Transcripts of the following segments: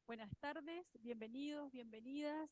Buenas tardes, bienvenidos, bienvenidas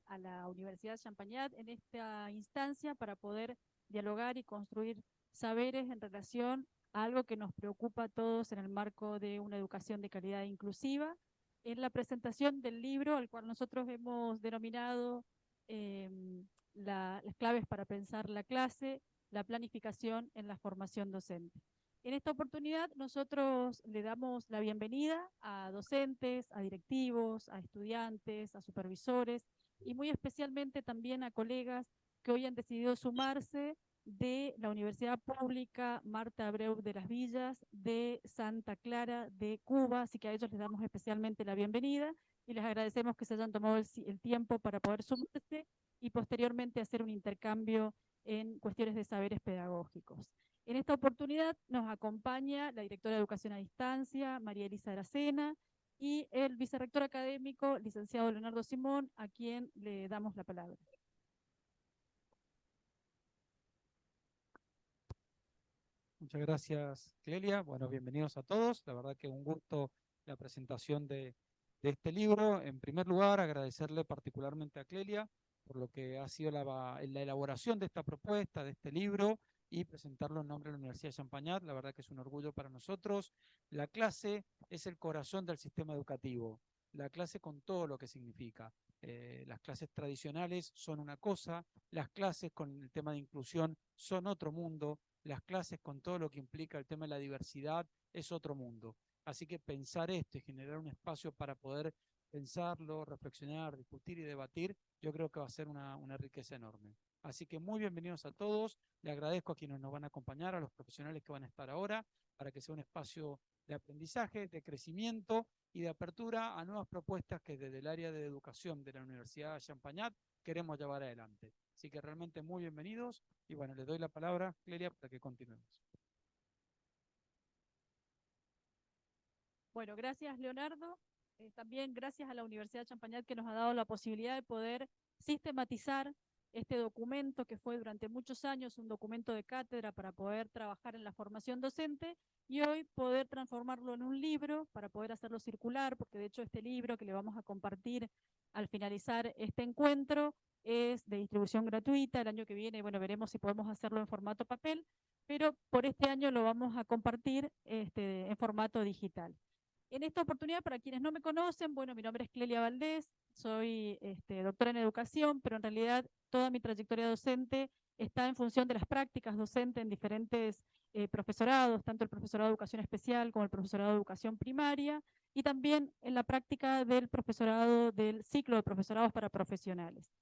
a la Universidad Champagnat en esta instancia para poder dialogar y construir saberes en relación a algo que nos preocupa a todos en el marco de una educación de calidad inclusiva. En la presentación del libro, al cual nosotros hemos denominado eh, las claves para pensar la clase, la planificación en la formación docente. En esta oportunidad nosotros le damos la bienvenida a docentes, a directivos, a estudiantes, a supervisores y muy especialmente también a colegas que hoy han decidido sumarse de la Universidad Pública Marta Abreu de las Villas, de Santa Clara, de Cuba, así que a ellos les damos especialmente la bienvenida y les agradecemos que se hayan tomado el tiempo para poder sumarse y posteriormente hacer un intercambio en cuestiones de saberes pedagógicos. En esta oportunidad nos acompaña la directora de Educación a Distancia, María Elisa Aracena, y el vicerrector académico, licenciado Leonardo Simón, a quien le damos la palabra. Muchas gracias, Clelia. Bueno, bienvenidos a todos. La verdad que un gusto la presentación de este libro. En primer lugar, agradecerle particularmente a Clelia por lo que ha sido la elaboración de esta propuesta, de este libro, y presentarlo en nombre de la Universidad de Champagnat. La verdad que es un orgullo para nosotros. La clase es el corazón del sistema educativo. La clase con todo lo que significa. Las clases tradicionales son una cosa, las clases con el tema de inclusión son otro mundo, las clases con todo lo que implica el tema de la diversidad es otro mundo. Así que pensar esto y generar un espacio para poder pensarlo, reflexionar, discutir y debatir, yo creo que va a ser una riqueza enorme. Así que muy bienvenidos a todos. Le agradezco a quienes nos van a acompañar, a los profesionales que van a estar ahora, para que sea un espacio de aprendizaje, de crecimiento y de apertura a nuevas propuestas que desde el área de educación de la Universidad Champagnat queremos llevar adelante. Así que realmente muy bienvenidos y bueno, le doy la palabra, Clelia, para que continuemos. Bueno, gracias Leonardo. También gracias a la Universidad de Champagnat que nos ha dado la posibilidad de poder sistematizar este documento que fue durante muchos años un documento de cátedra para poder trabajar en la formación docente y hoy poder transformarlo en un libro para poder hacerlo circular, porque de hecho este libro que le vamos a compartir al finalizar este encuentro es de distribución gratuita. El año que viene, bueno, veremos si podemos hacerlo en formato papel, pero por este año lo vamos a compartir en formato digital. En esta oportunidad, para quienes no me conocen, bueno, mi nombre es Clelia Valdés, soy doctora en educación, pero en realidad toda mi trayectoria docente está en función de las prácticas docentes en diferentes profesorados, tanto el profesorado de educación especial como el profesorado de educación primaria, y también en la práctica del profesorado del ciclo de profesorados para profesionales.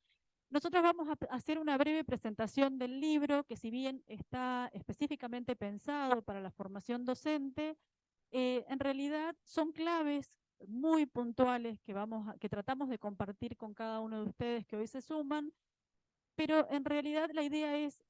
Nosotros vamos a hacer una breve presentación del libro, que si bien está específicamente pensado para la formación docente, en realidad son claves muy puntuales que tratamos de compartir con cada uno de ustedes que hoy se suman, pero en realidad la idea es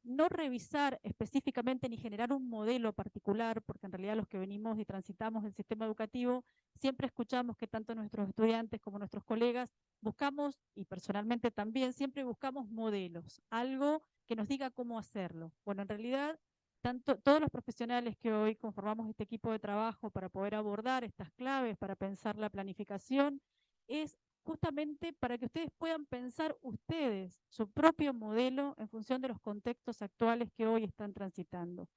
no revisar específicamente ni generar un modelo particular, porque en realidad los que venimos y transitamos el sistema educativo siempre escuchamos que tanto nuestros estudiantes como nuestros colegas buscamos, y personalmente también, siempre buscamos modelos, algo que nos diga cómo hacerlo. Bueno, en realidad todos los profesionales que hoy conformamos este equipo de trabajo para poder abordar estas claves, para pensar la planificación, es justamente para que ustedes puedan pensar ustedes su propio modelo en función de los contextos actuales que hoy están transitando,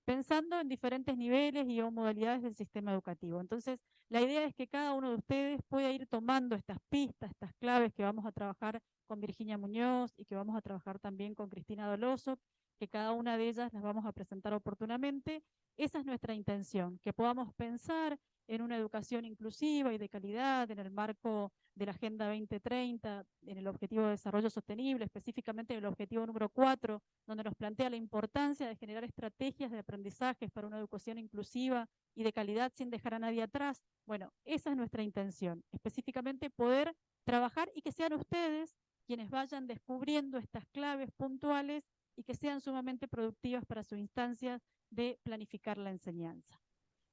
pensando en diferentes niveles y o modalidades del sistema educativo. Entonces, la idea es que cada uno de ustedes pueda ir tomando estas pistas, estas claves que vamos a trabajar con Virginia Muñoz y que vamos a trabajar también con Cristina Doloso, que cada una de ellas las vamos a presentar oportunamente. Esa es nuestra intención, que podamos pensar en una educación inclusiva y de calidad en el marco de la Agenda 2030, en el Objetivo de Desarrollo Sostenible, específicamente en el Objetivo número 4, donde nos plantea la importancia de generar estrategias de aprendizajes para una educación inclusiva y de calidad sin dejar a nadie atrás. Bueno, esa es nuestra intención, específicamente poder trabajar y que sean ustedes quienes vayan descubriendo estas claves puntuales y que sean sumamente productivas para su instancia de planificar la enseñanza.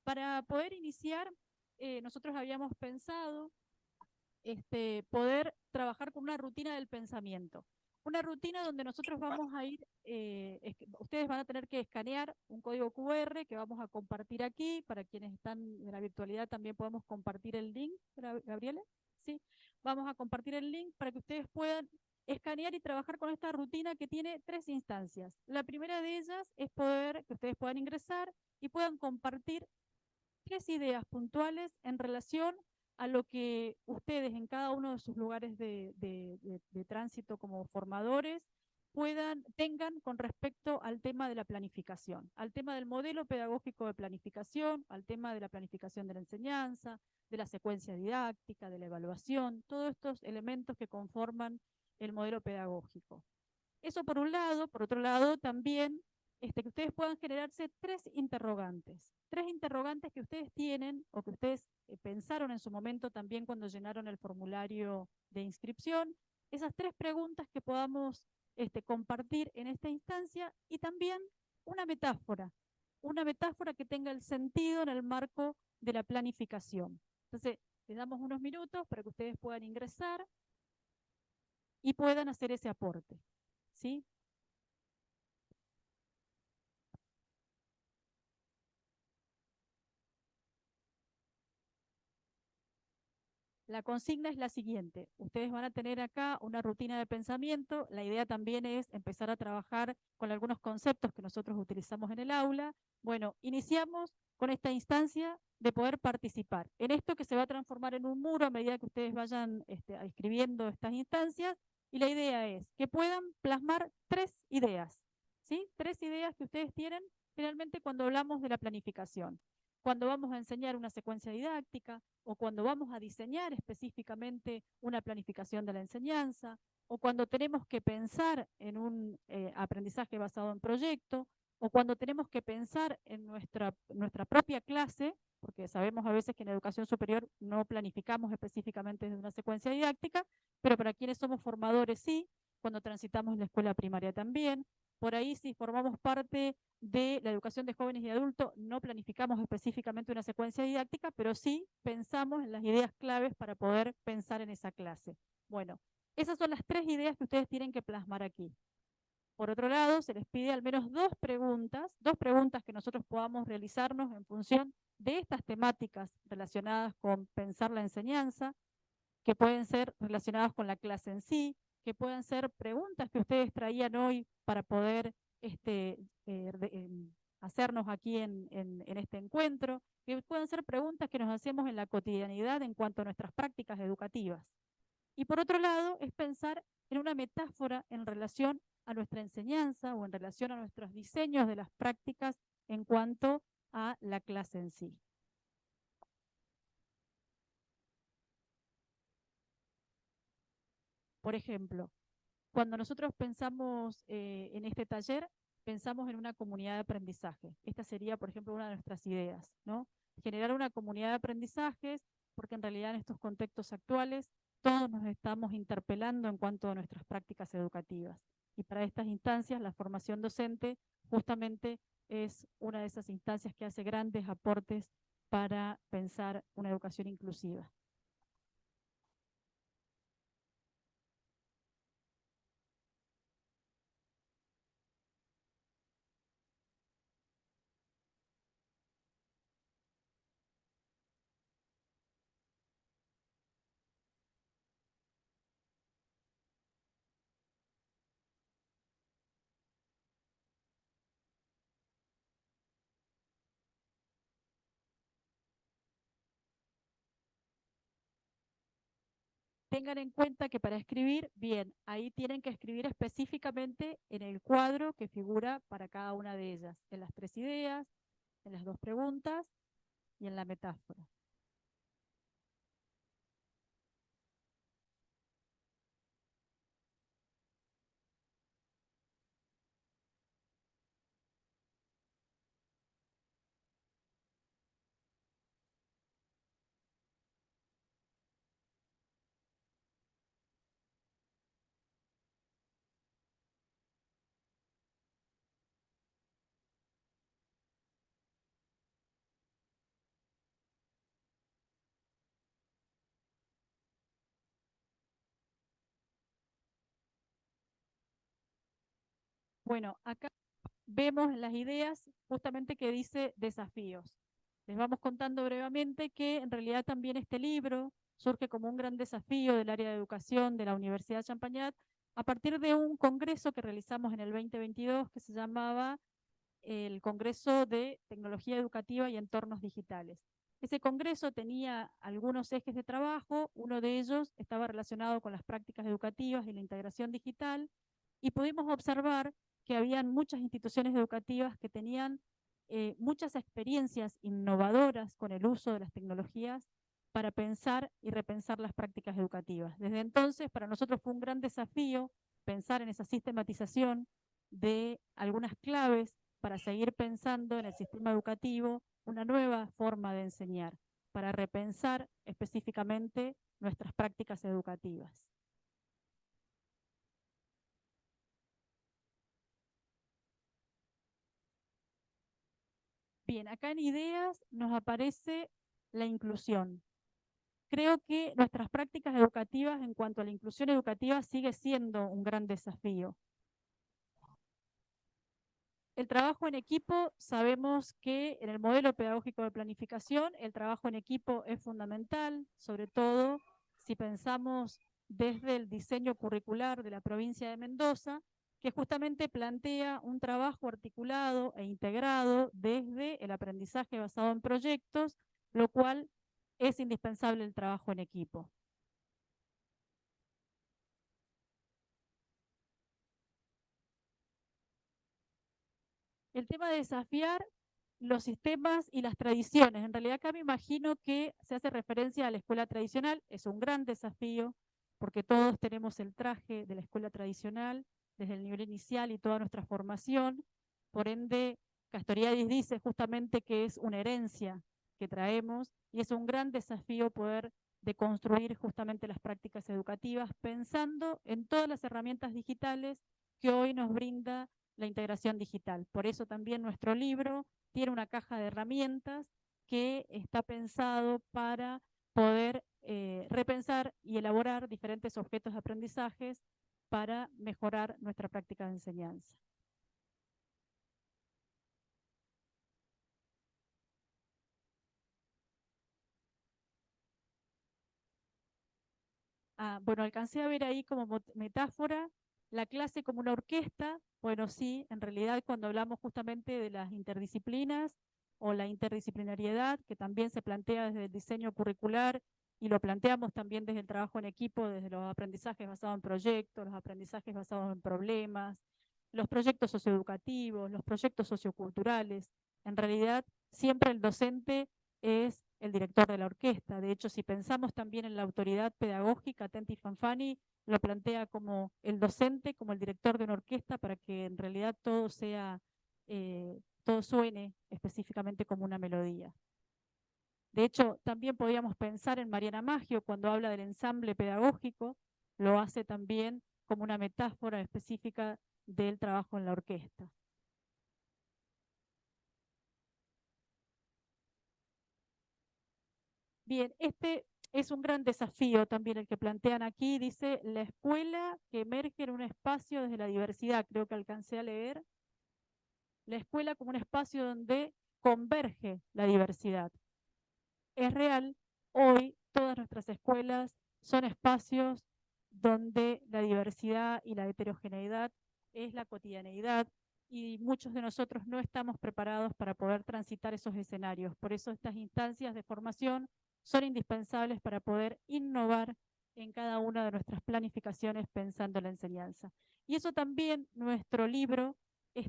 Para poder iniciar, nosotros habíamos pensado poder trabajar con una rutina del pensamiento. Una rutina donde nosotros vamos a ir, ustedes van a tener que escanear un código QR que vamos a compartir aquí. Para quienes están en la virtualidad también podemos compartir el link, Gabriela. Sí, vamos a compartir el link para que ustedes puedan escanear y trabajar con esta rutina que tiene 3 instancias. La primera de ellas es poder que ustedes puedan ingresar y puedan compartir 3 ideas puntuales en relación a lo que ustedes en cada uno de sus lugares de tránsito como formadores tengan con respecto al tema de la planificación, al tema del modelo pedagógico de planificación, al tema de la planificación de la enseñanza, de la secuencia didáctica, de la evaluación, todos estos elementos que conforman el modelo pedagógico. Eso por un lado. Por otro lado, también que ustedes puedan generarse 3 interrogantes que ustedes tienen o que ustedes pensaron en su momento también cuando llenaron el formulario de inscripción. Esas 3 preguntas que podamos compartir en esta instancia, y también una metáfora que tenga el sentido en el marco de la planificación. Entonces, les damos unos minutos para que ustedes puedan ingresar y puedan hacer ese aporte, ¿sí? La consigna es la siguiente: ustedes van a tener acá una rutina de pensamiento. La idea también es empezar a trabajar con algunos conceptos que nosotros utilizamos en el aula. Bueno, iniciamos con esta instancia de poder participar en esto que se va a transformar en un muro a medida que ustedes vayan escribiendo estas instancias, y la idea es que puedan plasmar 3 ideas, ¿sí? 3 ideas que ustedes tienen finalmente cuando hablamos de la planificación. Cuando vamos a enseñar una secuencia didáctica, o cuando vamos a diseñar específicamente una planificación de la enseñanza, o cuando tenemos que pensar en un aprendizaje basado en proyecto, o cuando tenemos que pensar en nuestra propia clase, porque sabemos a veces que en educación superior no planificamos específicamente desde una secuencia didáctica, pero para quienes somos formadores sí, cuando transitamos la escuela primaria también. Por ahí, si formamos parte de la educación de jóvenes y adultos, no planificamos específicamente una secuencia didáctica, pero sí pensamos en las ideas claves para poder pensar en esa clase. Bueno, esas son las 3 ideas que ustedes tienen que plasmar aquí. Por otro lado, se les pide al menos 2 preguntas que nosotros podamos realizarnos en función de estas temáticas relacionadas con pensar la enseñanza, que pueden ser relacionadas con la clase en sí, que puedan ser preguntas que ustedes traían hoy para poder hacernos aquí en este encuentro, que puedan ser preguntas que nos hacemos en la cotidianidad en cuanto a nuestras prácticas educativas. Y por otro lado, es pensar en una metáfora en relación a nuestra enseñanza o en relación a nuestros diseños de las prácticas en cuanto a la clase en sí. Por ejemplo, cuando nosotros pensamos en este taller, pensamos en una comunidad de aprendizaje. Esta sería, por ejemplo, una de nuestras ideas, ¿no? Generar una comunidad de aprendizajes, porque en realidad en estos contextos actuales todos nos estamos interpelando en cuanto a nuestras prácticas educativas. Y para estas instancias, la formación docente justamente es una de esas instancias que hace grandes aportes para pensar una educación inclusiva. Tengan en cuenta que para escribir, bien, ahí tienen que escribir específicamente en el cuadro que figura para cada una de ellas, en las 3 ideas, en las 2 preguntas y en la metáfora. Bueno, acá vemos en las ideas justamente que dice desafíos. Les vamos contando brevemente que en realidad también este libro surge como un gran desafío del área de educación de la Universidad de Champagnat a partir de un congreso que realizamos en el 2022 que se llamaba el Congreso de Tecnología Educativa y Entornos Digitales. Ese congreso tenía algunos ejes de trabajo, uno de ellos estaba relacionado con las prácticas educativas y la integración digital, y pudimos observar que habían muchas instituciones educativas que tenían muchas experiencias innovadoras con el uso de las tecnologías para pensar y repensar las prácticas educativas. Desde entonces, para nosotros fue un gran desafío pensar en esa sistematización de algunas claves para seguir pensando en el sistema educativo una nueva forma de enseñar, para repensar específicamente nuestras prácticas educativas. Bien, acá en ideas nos aparece la inclusión. Creo que nuestras prácticas educativas en cuanto a la inclusión educativa sigue siendo un gran desafío. El trabajo en equipo, sabemos que en el modelo pedagógico de planificación el trabajo en equipo es fundamental, sobre todo si pensamos desde el diseño curricular de la provincia de Mendoza, que justamente plantea un trabajo articulado e integrado desde el aprendizaje basado en proyectos, lo cual es indispensable el trabajo en equipo. El tema de desafiar los sistemas y las tradiciones. En realidad acá me imagino que se hace referencia a la escuela tradicional, es un gran desafío porque todos tenemos el traje de la escuela tradicional desde el nivel inicial y toda nuestra formación, por ende Castoriadis dice justamente que es una herencia que traemos y es un gran desafío poder deconstruir justamente las prácticas educativas pensando en todas las herramientas digitales que hoy nos brinda la integración digital. Por eso también nuestro libro tiene una caja de herramientas que está pensado para poder repensar y elaborar diferentes objetos de aprendizajes para mejorar nuestra práctica de enseñanza. Bueno, alcancé a ver ahí como metáfora la clase como una orquesta. Bueno, sí, en realidad cuando hablamos justamente de las interdisciplinas o la interdisciplinariedad, que también se plantea desde el diseño curricular y lo planteamos también desde el trabajo en equipo, desde los aprendizajes basados en proyectos, los aprendizajes basados en problemas, los proyectos socioeducativos, los proyectos socioculturales. En realidad, siempre el docente es el director de la orquesta. De hecho, si pensamos también en la autoridad pedagógica, Tenti Fanfani lo plantea como el docente, como el director de una orquesta, para que en realidad todo sea, todo suene específicamente como una melodía. De hecho, también podríamos pensar en Mariana Maggio cuando habla del ensamble pedagógico, lo hace también como una metáfora específica del trabajo en la orquesta. Bien, este es un gran desafío también el que plantean aquí. Dice, la escuela que emerge en un espacio desde la diversidad, creo que alcancé a leer. La escuela como un espacio donde converge la diversidad. Es real, hoy todas nuestras escuelas son espacios donde la diversidad y la heterogeneidad es la cotidianeidad y muchos de nosotros no estamos preparados para poder transitar esos escenarios. Por eso estas instancias de formación son indispensables para poder innovar en cada una de nuestras planificaciones pensando en la enseñanza. Y eso también nuestro libro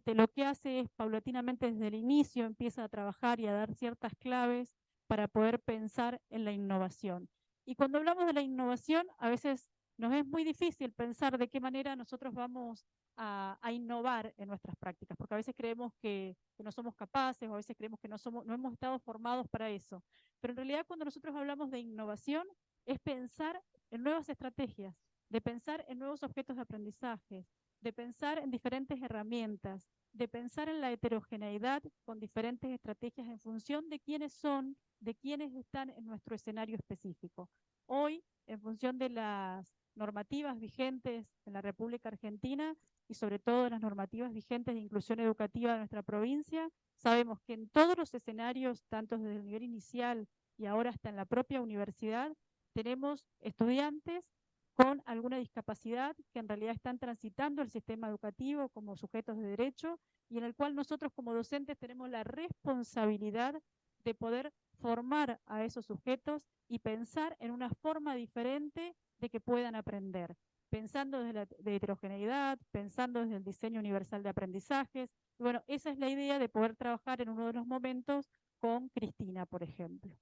lo que hace es paulatinamente desde el inicio empieza a trabajar y a dar ciertas claves para poder pensar en la innovación. Y cuando hablamos de la innovación, a veces nos es muy difícil pensar de qué manera nosotros vamos a innovar en nuestras prácticas, porque a veces creemos que no somos capaces o a veces creemos que no hemos estado formados para eso. Pero en realidad cuando nosotros hablamos de innovación es pensar en nuevas estrategias, de pensar en nuevos objetos de aprendizaje, de pensar en diferentes herramientas, de pensar en la heterogeneidad con diferentes estrategias en función de quiénes son, de quiénes están en nuestro escenario específico. Hoy, en función de las normativas vigentes en la República Argentina, y sobre todo de las normativas vigentes de inclusión educativa de nuestra provincia, sabemos que en todos los escenarios, tanto desde el nivel inicial y ahora hasta en la propia universidad, tenemos estudiantes con alguna discapacidad que en realidad están transitando el sistema educativo como sujetos de derecho y en el cual nosotros como docentes tenemos la responsabilidad de poder formar a esos sujetos y pensar en una forma diferente de que puedan aprender, pensando desde la de heterogeneidad, pensando desde el diseño universal de aprendizajes. Y bueno, esa es la idea de poder trabajar en uno de los momentos con Cristina, por ejemplo.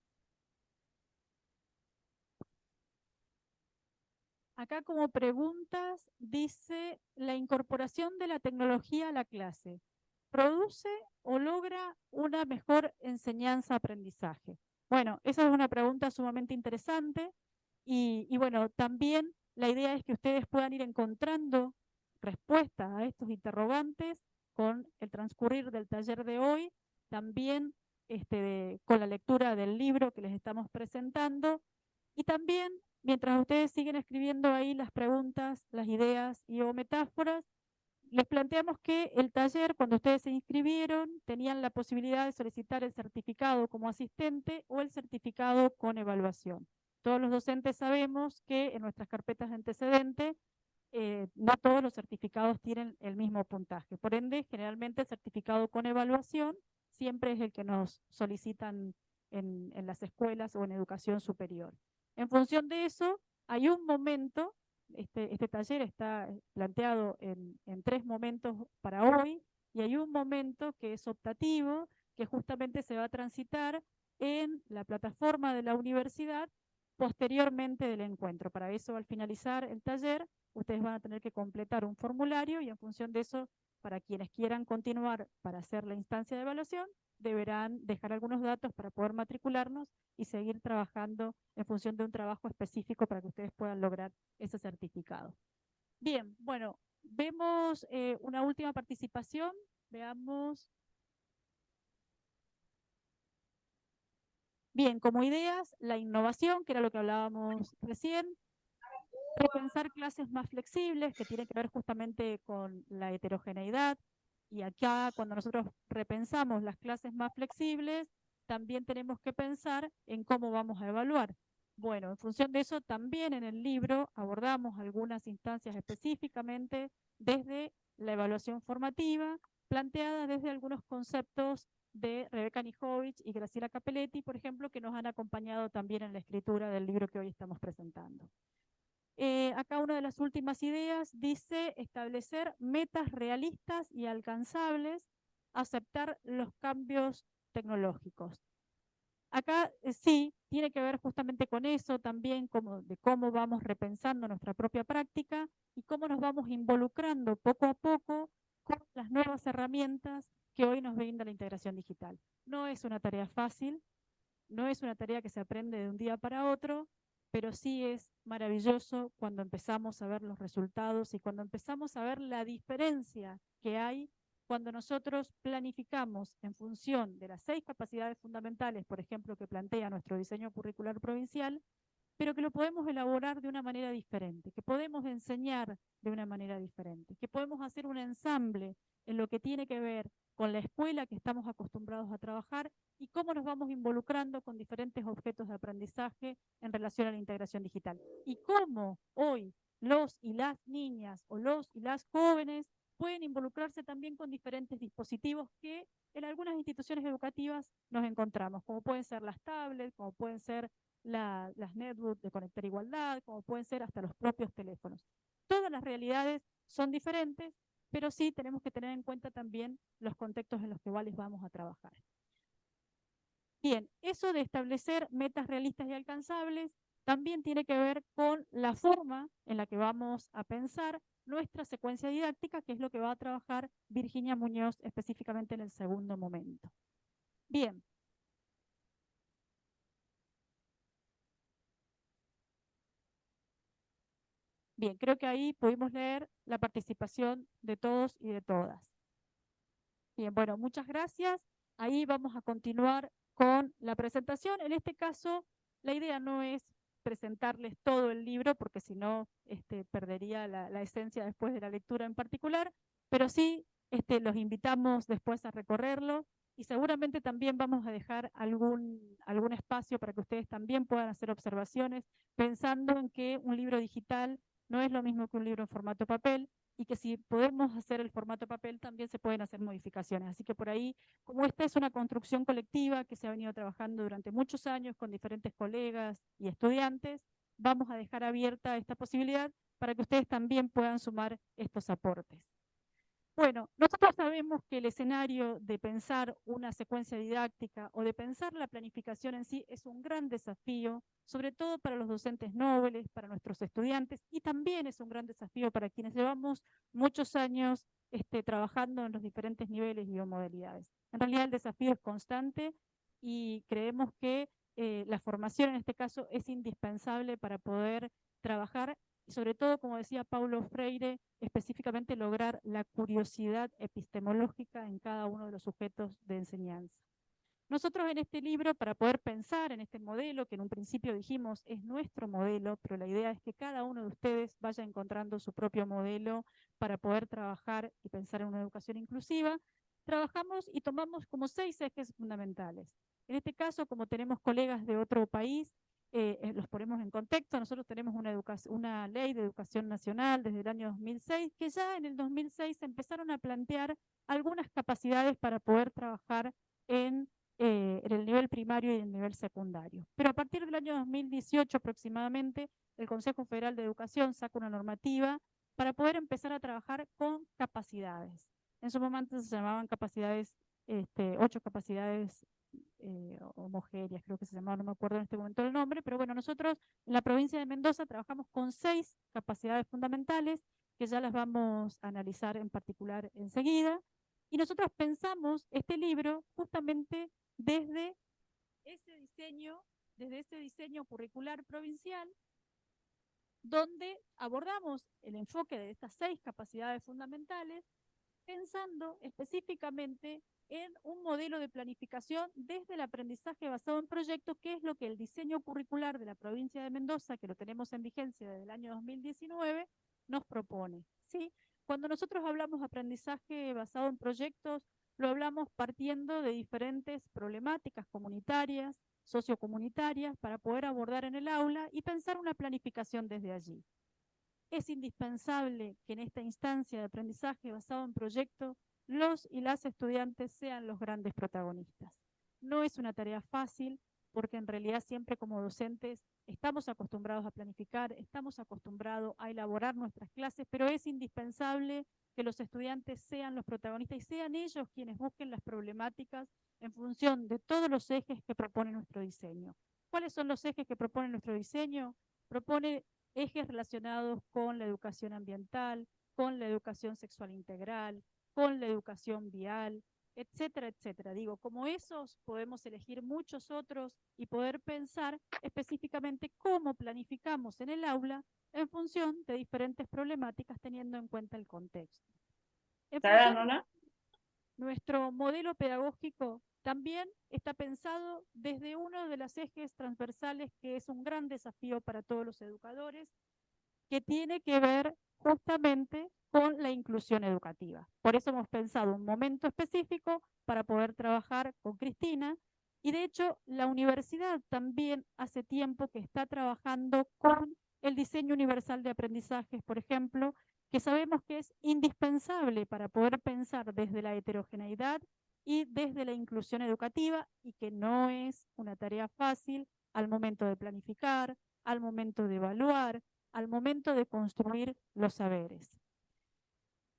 Acá como preguntas dice la incorporación de la tecnología a la clase. ¿Produce o logra una mejor enseñanza-aprendizaje? Bueno, esa es una pregunta sumamente interesante y bueno, también la idea es que ustedes puedan ir encontrando respuestas a estos interrogantes con el transcurrir del taller de hoy, también con la lectura del libro que les estamos presentando y también mientras ustedes siguen escribiendo ahí las preguntas, las ideas y o metáforas, les planteamos que el taller, cuando ustedes se inscribieron, tenían la posibilidad de solicitar el certificado como asistente o el certificado con evaluación. Todos los docentes sabemos que en nuestras carpetas de antecedentes no todos los certificados tienen el mismo puntaje. Por ende, generalmente el certificado con evaluación siempre es el que nos solicitan en las escuelas o en educación superior. En función de eso, hay un momento, este taller está planteado en 3 momentos para hoy, y hay un momento que es optativo, que justamente se va a transitar en la plataforma de la universidad posteriormente del encuentro. Para eso, al finalizar el taller, ustedes van a tener que completar un formulario y en función de eso, para quienes quieran continuar para hacer la instancia de evaluación, deberán dejar algunos datos para poder matricularnos y seguir trabajando en función de un trabajo específico para que ustedes puedan lograr ese certificado. Bien, bueno, vemos una última participación. Veamos. Bien, como ideas, la innovación, que era lo que hablábamos recién, repensar clases más flexibles, que tiene que ver justamente con la heterogeneidad. Y acá, cuando nosotros repensamos las clases más flexibles, también tenemos que pensar en cómo vamos a evaluar. Bueno, en función de eso, también en el libro abordamos algunas instancias específicamente desde la evaluación formativa, planteadas desde algunos conceptos de Rebeca Nijovic y Graciela Capelletti, por ejemplo, que nos han acompañado también en la escritura del libro que hoy estamos presentando. Acá una de las últimas ideas dice establecer metas realistas y alcanzables, aceptar los cambios tecnológicos. Acá sí, tiene que ver justamente con eso también, de cómo vamos repensando nuestra propia práctica y cómo nos vamos involucrando poco a poco con las nuevas herramientas que hoy nos brinda la integración digital. No es una tarea fácil, no es una tarea que se aprende de un día para otro, pero sí es maravilloso cuando empezamos a ver los resultados y cuando empezamos a ver la diferencia que hay cuando nosotros planificamos en función de las 6 capacidades fundamentales, por ejemplo, que plantea nuestro diseño curricular provincial, pero que lo podemos elaborar de una manera diferente, que podemos enseñar de una manera diferente, que podemos hacer un ensamble en lo que tiene que ver con la escuela que estamos acostumbrados a trabajar y cómo nos vamos involucrando con diferentes objetos de aprendizaje en relación a la integración digital. Y cómo hoy los y las niñas o los y las jóvenes pueden involucrarse también con diferentes dispositivos que en algunas instituciones educativas nos encontramos, como pueden ser las tablets, como pueden ser las netbooks de Conectar Igualdad, como pueden ser hasta los propios teléfonos. Todas las realidades son diferentes, pero sí tenemos que tener en cuenta también los contextos en los que vamos a trabajar. Bien, eso de establecer metas realistas y alcanzables también tiene que ver con la forma en la que vamos a pensar nuestra secuencia didáctica, que es lo que va a trabajar Virginia Muñoz específicamente en el segundo momento. Bien. Bien, creo que ahí pudimos leer la participación de todos y de todas. Bien, bueno, muchas gracias. Ahí vamos a continuar con la presentación. En este caso, la idea no es presentarles todo el libro, porque si no perdería la esencia después de la lectura en particular, pero sí los invitamos después a recorrerlo y seguramente también vamos a dejar algún espacio para que ustedes también puedan hacer observaciones, pensando en que un libro digital no es lo mismo que un libro en formato papel, y que si podemos hacer el formato papel también se pueden hacer modificaciones. Así que por ahí, como esta es una construcción colectiva que se ha venido trabajando durante muchos años con diferentes colegas y estudiantes, vamos a dejar abierta esta posibilidad para que ustedes también puedan sumar estos aportes. Bueno, nosotros sabemos que el escenario de pensar una secuencia didáctica o de pensar la planificación en sí es un gran desafío, sobre todo para los docentes nobles, para nuestros estudiantes, y también es un gran desafío para quienes llevamos muchos años trabajando en los diferentes niveles y biomodalidades. En realidad el desafío es constante y creemos que la formación en este caso es indispensable para poder trabajar y sobre todo, como decía Paulo Freire, específicamente lograr la curiosidad epistemológica en cada uno de los sujetos de enseñanza. Nosotros en este libro, para poder pensar en este modelo, que en un principio dijimos es nuestro modelo, pero la idea es que cada uno de ustedes vaya encontrando su propio modelo para poder trabajar y pensar en una educación inclusiva, trabajamos y tomamos como 6 ejes fundamentales. En este caso, como tenemos colegas de otro país, los ponemos en contexto. Nosotros tenemos una ley de educación nacional desde el año 2006, que ya en el 2006 se empezaron a plantear algunas capacidades para poder trabajar en el nivel primario y en el nivel secundario. Pero a partir del año 2018 aproximadamente, el Consejo Federal de Educación saca una normativa para poder empezar a trabajar con capacidades. En su momento se llamaban capacidades, 8 capacidades homogéneas, creo que se llamaba, no me acuerdo en este momento el nombre, pero bueno, nosotros en la provincia de Mendoza trabajamos con 6 capacidades fundamentales, que ya las vamos a analizar en particular enseguida, y nosotros pensamos este libro justamente desde ese diseño curricular provincial, donde abordamos el enfoque de estas 6 capacidades fundamentales, pensando específicamente en un modelo de planificación desde el aprendizaje basado en proyectos, que es lo que el diseño curricular de la provincia de Mendoza, que lo tenemos en vigencia desde el año 2019, nos propone, ¿sí? Cuando nosotros hablamos de aprendizaje basado en proyectos, lo hablamos partiendo de diferentes problemáticas comunitarias, sociocomunitarias, para poder abordar en el aula y pensar una planificación desde allí. Es indispensable que en esta instancia de aprendizaje basado en proyectos, los y las estudiantes sean los grandes protagonistas. No es una tarea fácil, porque en realidad siempre como docentes estamos acostumbrados a planificar, estamos acostumbrados a elaborar nuestras clases, pero es indispensable que los estudiantes sean los protagonistas y sean ellos quienes busquen las problemáticas en función de todos los ejes que propone nuestro diseño. ¿Cuáles son los ejes que propone nuestro diseño? Propone ejes relacionados con la educación ambiental, con la educación sexual integral, con la educación vial, etcétera, etcétera. Digo, como esos podemos elegir muchos otros y poder pensar específicamente cómo planificamos en el aula en función de diferentes problemáticas teniendo en cuenta el contexto. En función, nuestro modelo pedagógico también está pensado desde uno de los ejes transversales que es un gran desafío para todos los educadores, que tiene que ver justamente con la inclusión educativa. Por eso hemos pensado un momento específico para poder trabajar con Cristina, y de hecho la universidad también hace tiempo que está trabajando con el diseño universal de aprendizajes, por ejemplo, que sabemos que es indispensable para poder pensar desde la heterogeneidad y desde la inclusión educativa, y que no es una tarea fácil al momento de planificar, al momento de evaluar, al momento de construir los saberes.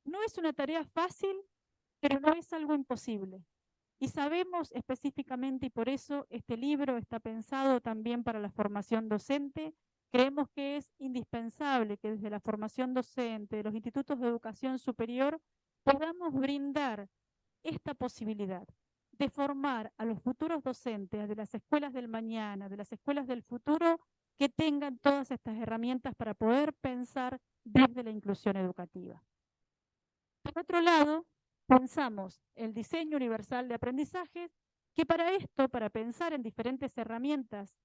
No es una tarea fácil, pero no es algo imposible. Y sabemos específicamente, y por eso este libro está pensado también para la formación docente, creemos que es indispensable que desde la formación docente de los institutos de educación superior podamos brindar esta posibilidad de formar a los futuros docentes de las escuelas del mañana, de las escuelas del futuro, que tengan todas estas herramientas para poder pensar desde la inclusión educativa. Por otro lado, pensamos el diseño universal de aprendizajes, que para esto, para pensar en diferentes herramientas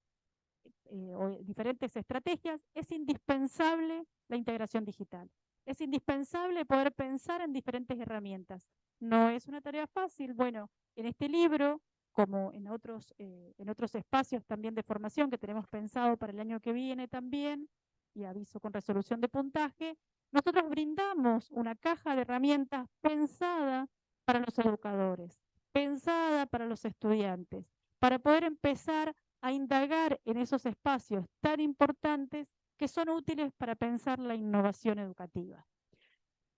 o diferentes estrategias, es indispensable la integración digital. Es indispensable poder pensar en diferentes herramientas. No es una tarea fácil. Bueno, en este libro, como en otros espacios también de formación que tenemos pensado para el año que viene también, y aviso con resolución de puntaje, nosotros brindamos una caja de herramientas pensada para los educadores, pensada para los estudiantes, para poder empezar a indagar en esos espacios tan importantes que son útiles para pensar la innovación educativa.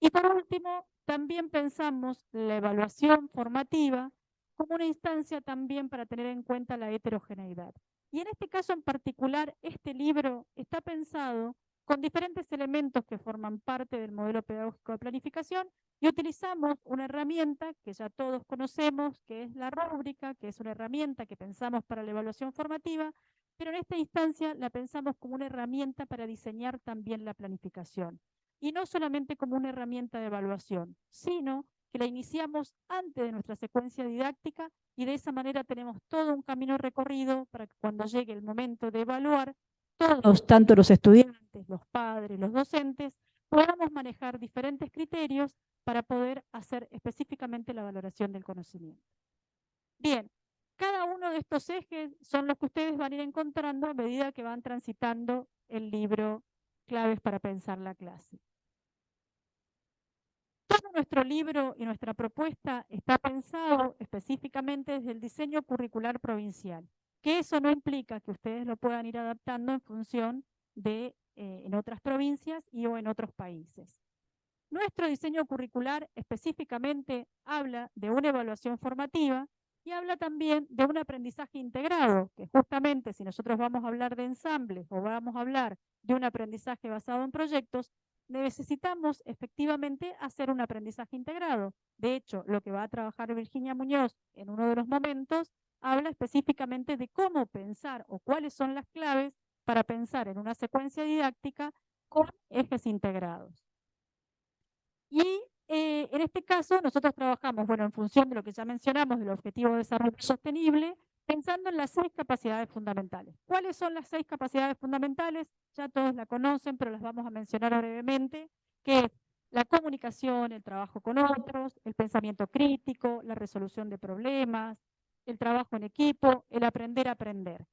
Y por último, también pensamos la evaluación formativa como una instancia también para tener en cuenta la heterogeneidad. Y en este caso en particular, este libro está pensado con diferentes elementos que forman parte del modelo pedagógico de planificación y utilizamos una herramienta que ya todos conocemos, que es la rúbrica, que es una herramienta que pensamos para la evaluación formativa, pero en esta instancia la pensamos como una herramienta para diseñar también la planificación. Y no solamente como una herramienta de evaluación, sino que la iniciamos antes de nuestra secuencia didáctica y de esa manera tenemos todo un camino recorrido para que cuando llegue el momento de evaluar, todos, tanto los estudiantes, los padres, los docentes, podamos manejar diferentes criterios para poder hacer específicamente la valoración del conocimiento. Bien, cada uno de estos ejes son los que ustedes van a ir encontrando a medida que van transitando el libro Claves para pensar la clase. Todo nuestro libro y nuestra propuesta está pensado específicamente desde el diseño curricular provincial, que eso no implica que ustedes lo puedan ir adaptando en función de en otras provincias y o en otros países. Nuestro diseño curricular específicamente habla de una evaluación formativa y habla también de un aprendizaje integrado, que justamente si nosotros vamos a hablar de ensambles o vamos a hablar de un aprendizaje basado en proyectos, necesitamos efectivamente hacer un aprendizaje integrado. De hecho, lo que va a trabajar Virginia Muñoz en uno de los momentos habla específicamente de cómo pensar o cuáles son las claves para pensar en una secuencia didáctica con ejes integrados. Y en este caso nosotros trabajamos, bueno, en función de lo que ya mencionamos del Objetivo de Desarrollo Sostenible, pensando en las 6 capacidades fundamentales. ¿Cuáles son las 6 capacidades fundamentales? Ya todos la conocen, pero las vamos a mencionar brevemente, que es la comunicación, el trabajo con otros, el pensamiento crítico, la resolución de problemas, el trabajo en equipo, el aprender a aprender.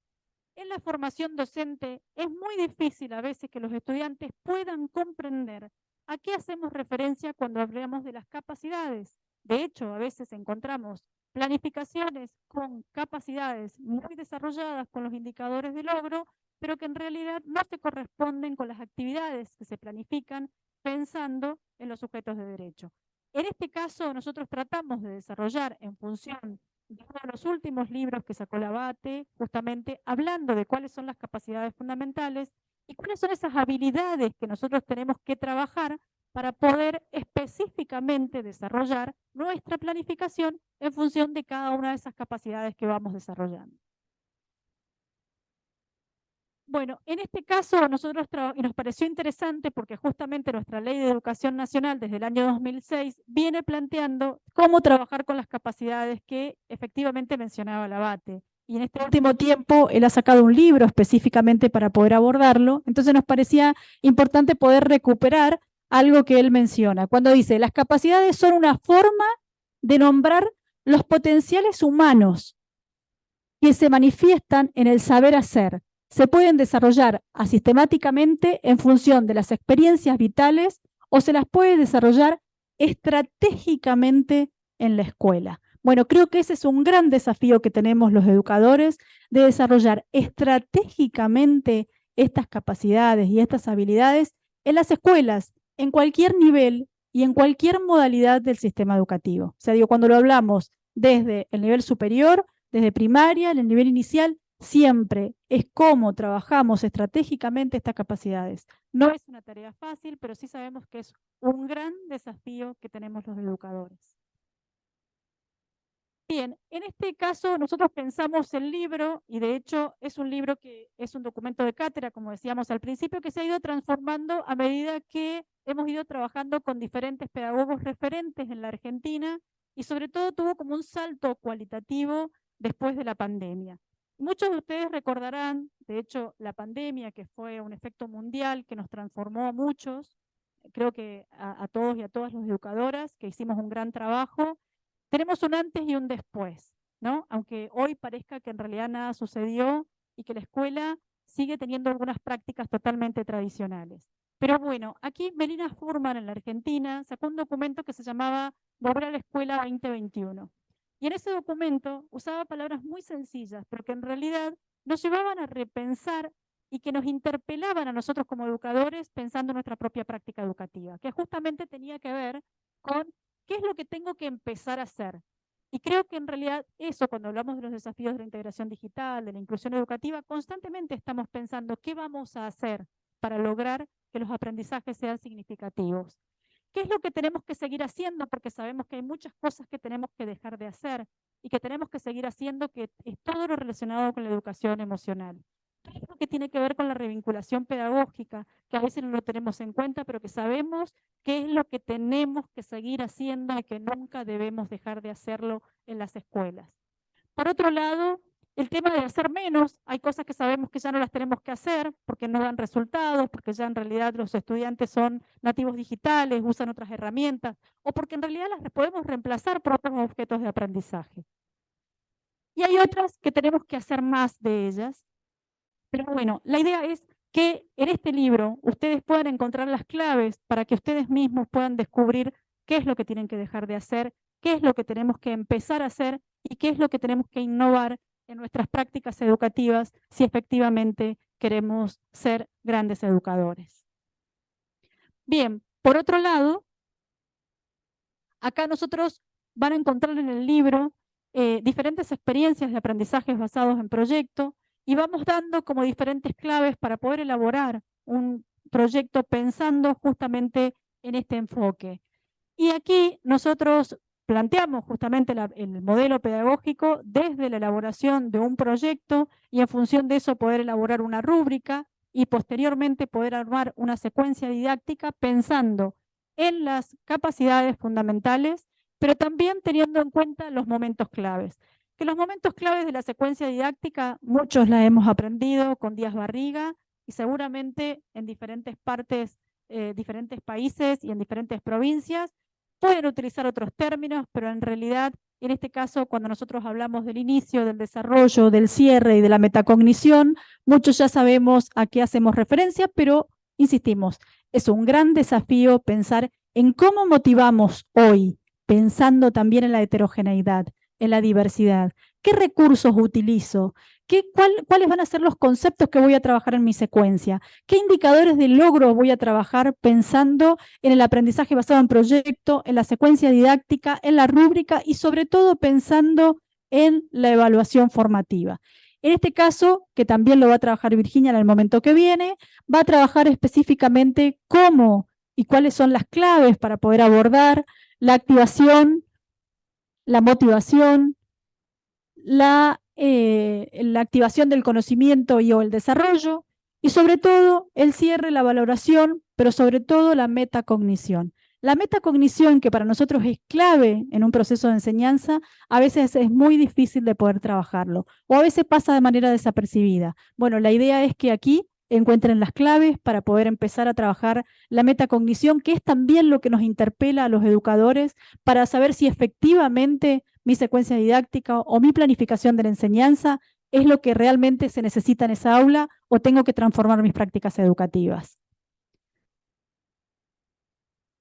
En la formación docente es muy difícil a veces que los estudiantes puedan comprender a qué hacemos referencia cuando hablamos de las capacidades. De hecho, a veces encontramos planificaciones con capacidades muy desarrolladas con los indicadores de logro, pero que en realidad no se corresponden con las actividades que se planifican pensando en los sujetos de derecho. En este caso, nosotros tratamos de desarrollar en función de uno de los últimos libros que sacó la BATE, justamente hablando de cuáles son las capacidades fundamentales y cuáles son esas habilidades que nosotros tenemos que trabajar para poder específicamente desarrollar nuestra planificación en función de cada una de esas capacidades que vamos desarrollando. Bueno, en este caso nosotros y nos pareció interesante porque justamente nuestra Ley de Educación Nacional desde el año 2006 viene planteando cómo trabajar con las capacidades que efectivamente mencionaba la BATE. Y en este último tiempo él ha sacado un libro específicamente para poder abordarlo, entonces nos parecía importante poder recuperar algo que él menciona, cuando dice, las capacidades son una forma de nombrar los potenciales humanos que se manifiestan en el saber hacer. Se pueden desarrollar asistemáticamente en función de las experiencias vitales o se las puede desarrollar estratégicamente en la escuela. Bueno, creo que ese es un gran desafío que tenemos los educadores de desarrollar estratégicamente estas capacidades y estas habilidades en las escuelas, en cualquier nivel y en cualquier modalidad del sistema educativo. O sea, digo, cuando lo hablamos desde el nivel superior, desde primaria, en el nivel inicial, siempre es cómo trabajamos estratégicamente estas capacidades. No es una tarea fácil, pero sí sabemos que es un gran desafío que tenemos los educadores. Bien, en este caso nosotros pensamos el libro, y de hecho es un libro que es un documento de cátedra, como decíamos al principio, que se ha ido transformando a medida que hemos ido trabajando con diferentes pedagogos referentes en la Argentina, y sobre todo tuvo como un salto cualitativo después de la pandemia. Muchos de ustedes recordarán, de hecho, la pandemia, que fue un efecto mundial que nos transformó a muchos, creo que a todos y a todas las educadoras, que hicimos un gran trabajo. Tenemos un antes y un después, ¿no? Aunque hoy parezca que en realidad nada sucedió y que la escuela sigue teniendo algunas prácticas totalmente tradicionales. Pero bueno, aquí Melina Furman en la Argentina sacó un documento que se llamaba Volver a la Escuela 2021. Y en ese documento usaba palabras muy sencillas, pero que en realidad nos llevaban a repensar y que nos interpelaban a nosotros como educadores pensando en nuestra propia práctica educativa, que justamente tenía que ver con qué es lo que tengo que empezar a hacer. Y creo que en realidad eso, cuando hablamos de los desafíos de la integración digital, de la inclusión educativa, constantemente estamos pensando qué vamos a hacer para lograr que los aprendizajes sean significativos. ¿Qué es lo que tenemos que seguir haciendo? Porque sabemos que hay muchas cosas que tenemos que dejar de hacer y que tenemos que seguir haciendo, que es todo lo relacionado con la educación emocional. Todo lo que tiene que ver con la revinculación pedagógica, que a veces no lo tenemos en cuenta, pero que sabemos qué es lo que tenemos que seguir haciendo y que nunca debemos dejar de hacerlo en las escuelas. Por otro lado, el tema de hacer menos, hay cosas que sabemos que ya no las tenemos que hacer porque no dan resultados, porque ya en realidad los estudiantes son nativos digitales, usan otras herramientas, o porque en realidad las podemos reemplazar por otros objetos de aprendizaje. Y hay otras que tenemos que hacer más de ellas. Pero bueno, la idea es que en este libro ustedes puedan encontrar las claves para que ustedes mismos puedan descubrir qué es lo que tienen que dejar de hacer, qué es lo que tenemos que empezar a hacer y qué es lo que tenemos que innovar en nuestras prácticas educativas si efectivamente queremos ser grandes educadores. Bien, por otro lado, acá nosotros van a encontrar en el libro diferentes experiencias de aprendizajes basados en proyecto y vamos dando como diferentes claves para poder elaborar un proyecto pensando justamente en este enfoque. Y aquí nosotros planteamos justamente el modelo pedagógico desde la elaboración de un proyecto y en función de eso poder elaborar una rúbrica y posteriormente poder armar una secuencia didáctica pensando en las capacidades fundamentales, pero también teniendo en cuenta los momentos claves. Que los momentos claves de la secuencia didáctica, muchos la hemos aprendido con Díaz Barriga y seguramente en diferentes partes, diferentes países y en diferentes provincias, pueden utilizar otros términos, pero en realidad, en este caso, cuando nosotros hablamos del inicio, del desarrollo, del cierre y de la metacognición, muchos ya sabemos a qué hacemos referencia, pero insistimos, es un gran desafío pensar en cómo motivamos hoy, pensando también en la heterogeneidad, en la diversidad. ¿Qué recursos utilizo? ¿Cuáles van a ser los conceptos que voy a trabajar en mi secuencia? ¿Qué indicadores de logro voy a trabajar pensando en el aprendizaje basado en proyecto, en la secuencia didáctica, en la rúbrica y sobre todo pensando en la evaluación formativa? En este caso, que también lo va a trabajar Virginia en el momento que viene, va a trabajar específicamente cómo y cuáles son las claves para poder abordar la activación, la motivación, la activación del conocimiento y o el desarrollo, y sobre todo el cierre, la valoración, pero sobre todo la metacognición. La metacognición, que para nosotros es clave en un proceso de enseñanza, a veces es muy difícil de poder trabajarlo, o a veces pasa de manera desapercibida. Bueno, la idea es que aquí encuentren las claves para poder empezar a trabajar la metacognición, que es también lo que nos interpela a los educadores para saber si efectivamente mi secuencia didáctica o mi planificación de la enseñanza es lo que realmente se necesita en esa aula o tengo que transformar mis prácticas educativas.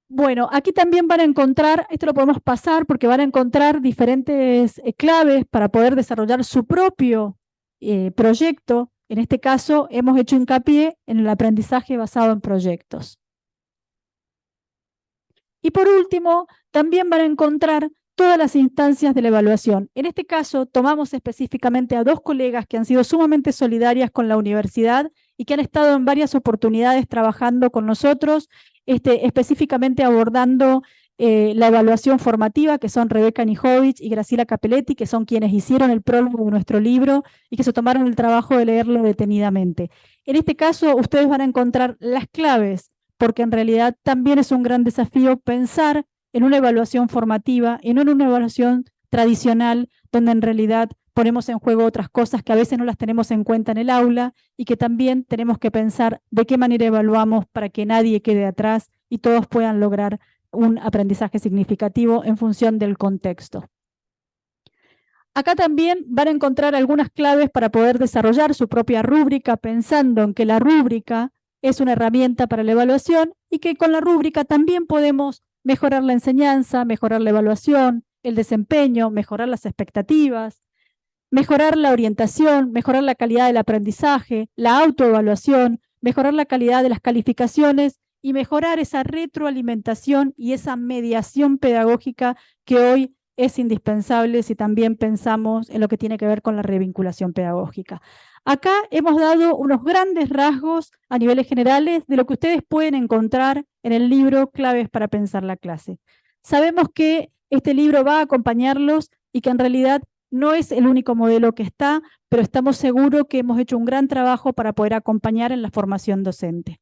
Bueno, aquí también van a encontrar, esto lo podemos pasar porque van a encontrar diferentes claves para poder desarrollar su propio proyecto. En este caso, hemos hecho hincapié en el aprendizaje basado en proyectos. Y por último, también van a encontrar todas las instancias de la evaluación. En este caso, tomamos específicamente a dos colegas que han sido sumamente solidarias con la universidad y que han estado en varias oportunidades trabajando con nosotros, específicamente abordando la evaluación formativa, que son Rebeca Nijovic y Graciela Capelletti, que son quienes hicieron el prólogo de nuestro libro y que se tomaron el trabajo de leerlo detenidamente. En este caso, ustedes van a encontrar las claves, porque en realidad también es un gran desafío pensar en una evaluación formativa y no en una evaluación tradicional, donde en realidad ponemos en juego otras cosas que a veces no las tenemos en cuenta en el aula y que también tenemos que pensar de qué manera evaluamos para que nadie quede atrás y todos puedan lograr un aprendizaje significativo en función del contexto. Acá también van a encontrar algunas claves para poder desarrollar su propia rúbrica, pensando en que la rúbrica es una herramienta para la evaluación y que con la rúbrica también podemos mejorar la enseñanza, mejorar la evaluación, el desempeño, mejorar las expectativas, mejorar la orientación, mejorar la calidad del aprendizaje, la autoevaluación, mejorar la calidad de las calificaciones y mejorar esa retroalimentación y esa mediación pedagógica que hoy es indispensable si también pensamos en lo que tiene que ver con la revinculación pedagógica. Acá hemos dado unos grandes rasgos a niveles generales de lo que ustedes pueden encontrar en el libro Claves para pensar la clase. Sabemos que este libro va a acompañarlos y que en realidad no es el único modelo que está, pero estamos seguros que hemos hecho un gran trabajo para poder acompañar en la formación docente.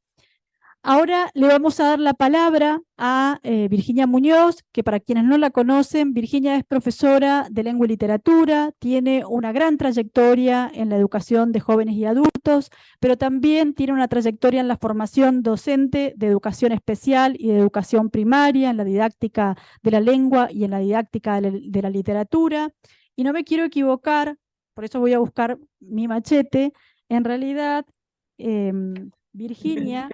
Ahora le vamos a dar la palabra a Virginia Muñoz, que para quienes no la conocen, Virginia es profesora de lengua y literatura, tiene una gran trayectoria en la educación de jóvenes y adultos, pero también tiene una trayectoria en la formación docente de educación especial y de educación primaria, en la didáctica de la lengua y en la didáctica de la literatura. Y no me quiero equivocar, por eso voy a buscar mi machete, en realidad Virginia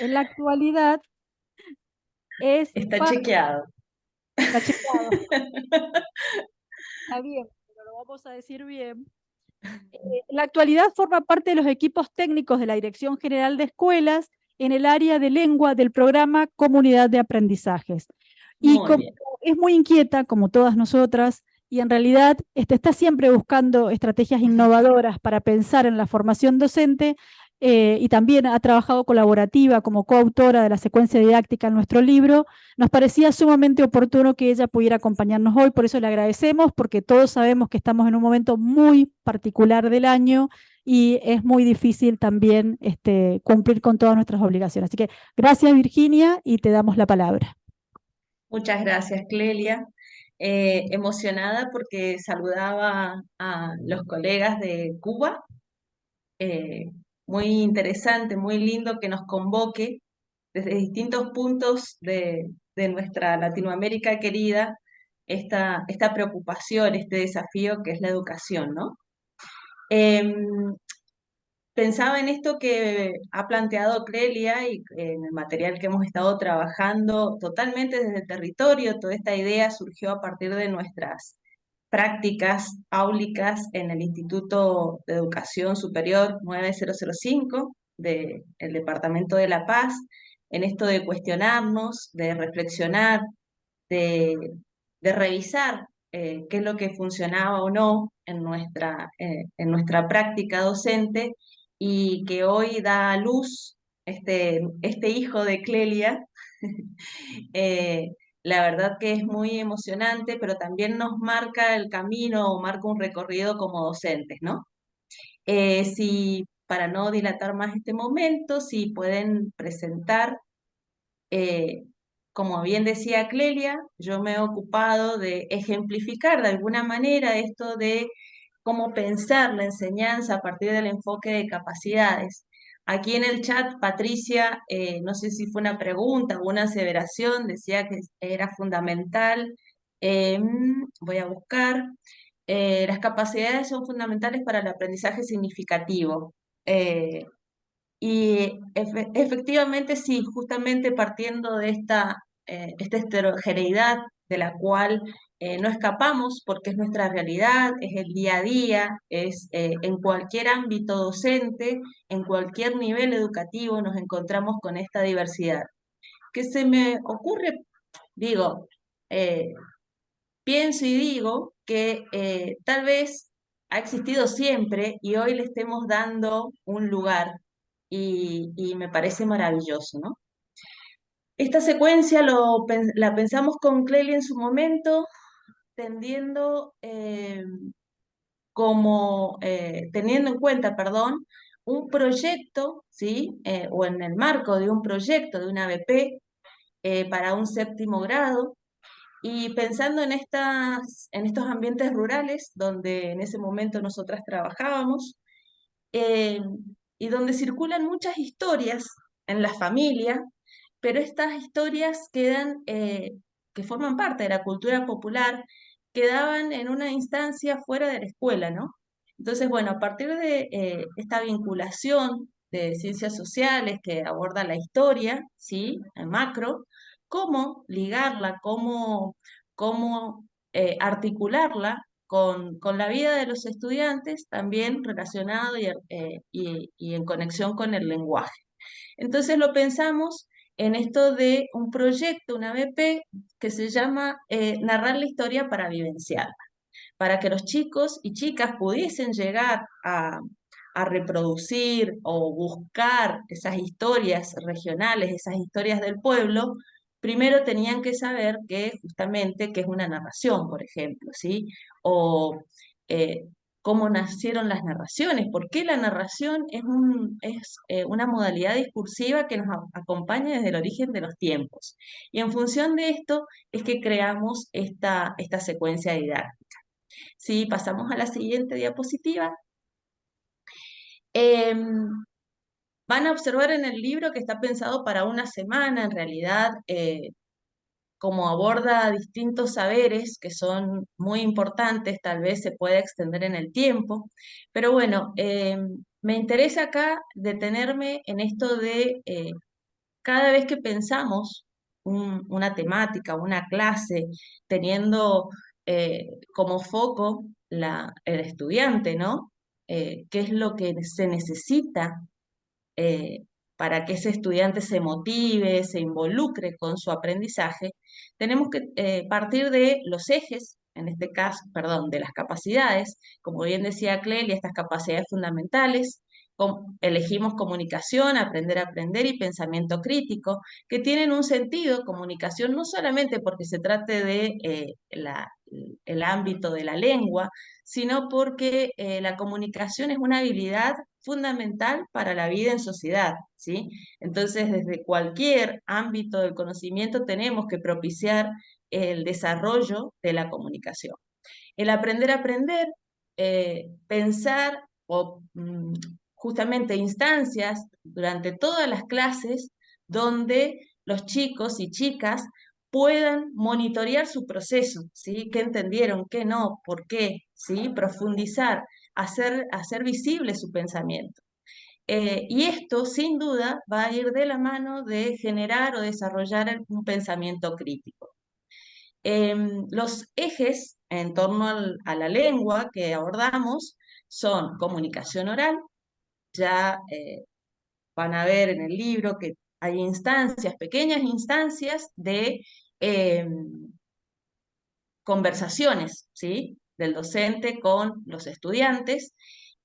en la actualidad Está chequeado. Está chequeado. Está bien, pero lo vamos a decir bien. En la actualidad forma parte de los equipos técnicos de la Dirección General de Escuelas en el área de lengua del programa Comunidad de Aprendizajes. Y es muy inquieta, como todas nosotras, y en realidad está siempre buscando estrategias innovadoras para pensar en la formación docente, y también ha trabajado colaborativa como coautora de la secuencia didáctica en nuestro libro. Nos parecía sumamente oportuno que ella pudiera acompañarnos hoy, por eso le agradecemos, porque todos sabemos que estamos en un momento muy particular del año y es muy difícil también cumplir con todas nuestras obligaciones. Así que gracias, Virginia, y te damos la palabra. Muchas gracias, Clelia. Emocionada porque saludaba a los colegas de Cuba. Muy interesante, muy lindo que nos convoque desde distintos puntos de nuestra Latinoamérica querida esta preocupación, este desafío que es la educación, ¿no? Pensaba en esto que ha planteado Clelia y en el material que hemos estado trabajando totalmente desde el territorio. Toda esta idea surgió a partir de nuestras prácticas áulicas en el Instituto de Educación Superior 9005 del Departamento de La Paz, en esto de cuestionarnos, de reflexionar, de, de revisar qué es lo que funcionaba o no en nuestra práctica docente y que hoy da a luz este hijo de Clelia. La verdad que es muy emocionante, pero también nos marca el camino o marca un recorrido como docentes, ¿no? Si, para no dilatar más este momento, si pueden presentar, como bien decía Clelia, yo me he ocupado de ejemplificar de alguna manera esto de cómo pensar la enseñanza a partir del enfoque de capacidades. Aquí en el chat, Patricia, no sé si fue una pregunta o una aseveración, decía que era fundamental. Voy a buscar. Las capacidades son fundamentales para el aprendizaje significativo. Y efectivamente sí, justamente partiendo de esta heterogeneidad de la cual no escapamos porque es nuestra realidad, es el día a día, es en cualquier ámbito docente, en cualquier nivel educativo nos encontramos con esta diversidad. ¿Qué se me ocurre? Digo, pienso y digo que tal vez ha existido siempre y hoy le estemos dando un lugar y me parece maravilloso, ¿no? Esta secuencia la pensamos con Clelia en su momento, tendiendo teniendo en cuenta, perdón, un proyecto, ¿sí? O en el marco de un proyecto de una BP para un séptimo grado, Y pensando en estos ambientes rurales, donde en ese momento nosotras trabajábamos, eh, y donde circulan muchas historias en la familia, pero estas historias que forman parte de la cultura popular, quedaban en una instancia fuera de la escuela, ¿no? Entonces, bueno, a partir de esta vinculación de ciencias sociales que aborda la historia, ¿sí? En macro, cómo ligarla, cómo articularla con la vida de los estudiantes, también relacionado y en conexión con el lenguaje. Entonces lo pensamos en esto de un proyecto, una BP, que se llama Narrar la historia para vivenciarla, para que los chicos y chicas pudiesen llegar a reproducir o buscar esas historias regionales, esas historias del pueblo. Primero tenían que saber que justamente que es una narración, por ejemplo, ¿sí? O eh, cómo nacieron las narraciones, por qué la narración es una modalidad discursiva que nos acompaña desde el origen de los tiempos. Y en función de esto es que creamos esta secuencia didáctica. Si pasamos a la siguiente diapositiva, em, van a observar en el libro que está pensado para una semana, en realidad, como aborda distintos saberes que son muy importantes, tal vez se pueda extender en el tiempo, pero bueno, me interesa acá detenerme en esto de cada vez que pensamos una temática, una clase, teniendo como foco el estudiante, ¿no? ¿Qué es lo que se necesita eh, para que ese estudiante se motive, se involucre con su aprendizaje? Tenemos que partir de los ejes, en este caso, perdón, de las capacidades, como bien decía Clelia, estas capacidades fundamentales. Elegimos comunicación, aprender a aprender y pensamiento crítico, que tienen un sentido. Comunicación no solamente porque se trate de el ámbito de la lengua, sino porque la comunicación es una habilidad fundamental para la vida en sociedad, ¿sí? Entonces, desde cualquier ámbito del conocimiento tenemos que propiciar el desarrollo de la comunicación. El aprender a aprender, pensar justamente instancias durante todas las clases donde los chicos y chicas puedan monitorear su proceso, ¿sí? ¿Qué entendieron? ¿Qué no? ¿Por qué? ¿Sí? Profundizar, hacer visible su pensamiento. Y esto, sin duda, va a ir de la mano de generar o desarrollar un pensamiento crítico. Los ejes en torno a la lengua que abordamos son comunicación oral. Ya van a ver en el libro que hay instancias, pequeñas instancias de conversaciones, ¿sí? Del docente con los estudiantes,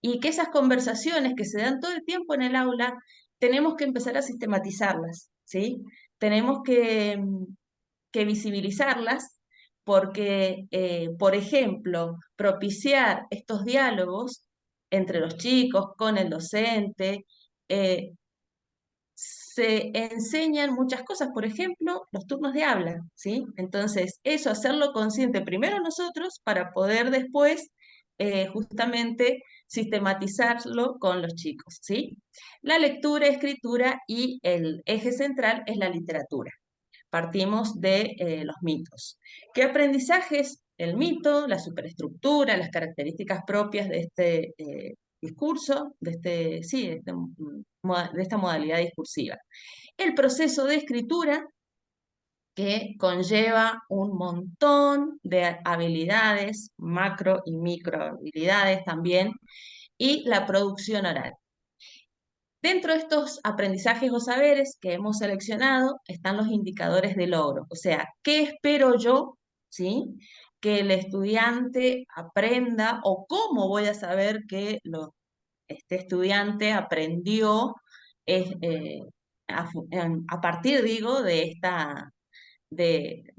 y que esas conversaciones que se dan todo el tiempo en el aula, tenemos que empezar a sistematizarlas, ¿sí? Tenemos que visibilizarlas porque, por ejemplo, propiciar estos diálogos entre los chicos, con el docente, se enseñan muchas cosas, por ejemplo, los turnos de habla, ¿sí? Entonces, eso hacerlo consciente primero nosotros para poder después justamente sistematizarlo con los chicos, ¿sí? La lectura, escritura y el eje central es la literatura. Partimos de los mitos. ¿Qué aprendizajes? El mito, la superestructura, las características propias de este discurso, de esta modalidad discursiva. El proceso de escritura, que conlleva un montón de habilidades, macro y micro habilidades también, y la producción oral. Dentro de estos aprendizajes o saberes que hemos seleccionado están los indicadores de logro. O sea, ¿qué espero yo, ¿sí? Que el estudiante aprenda, o cómo voy a saber que este estudiante aprendió a partir, digo, de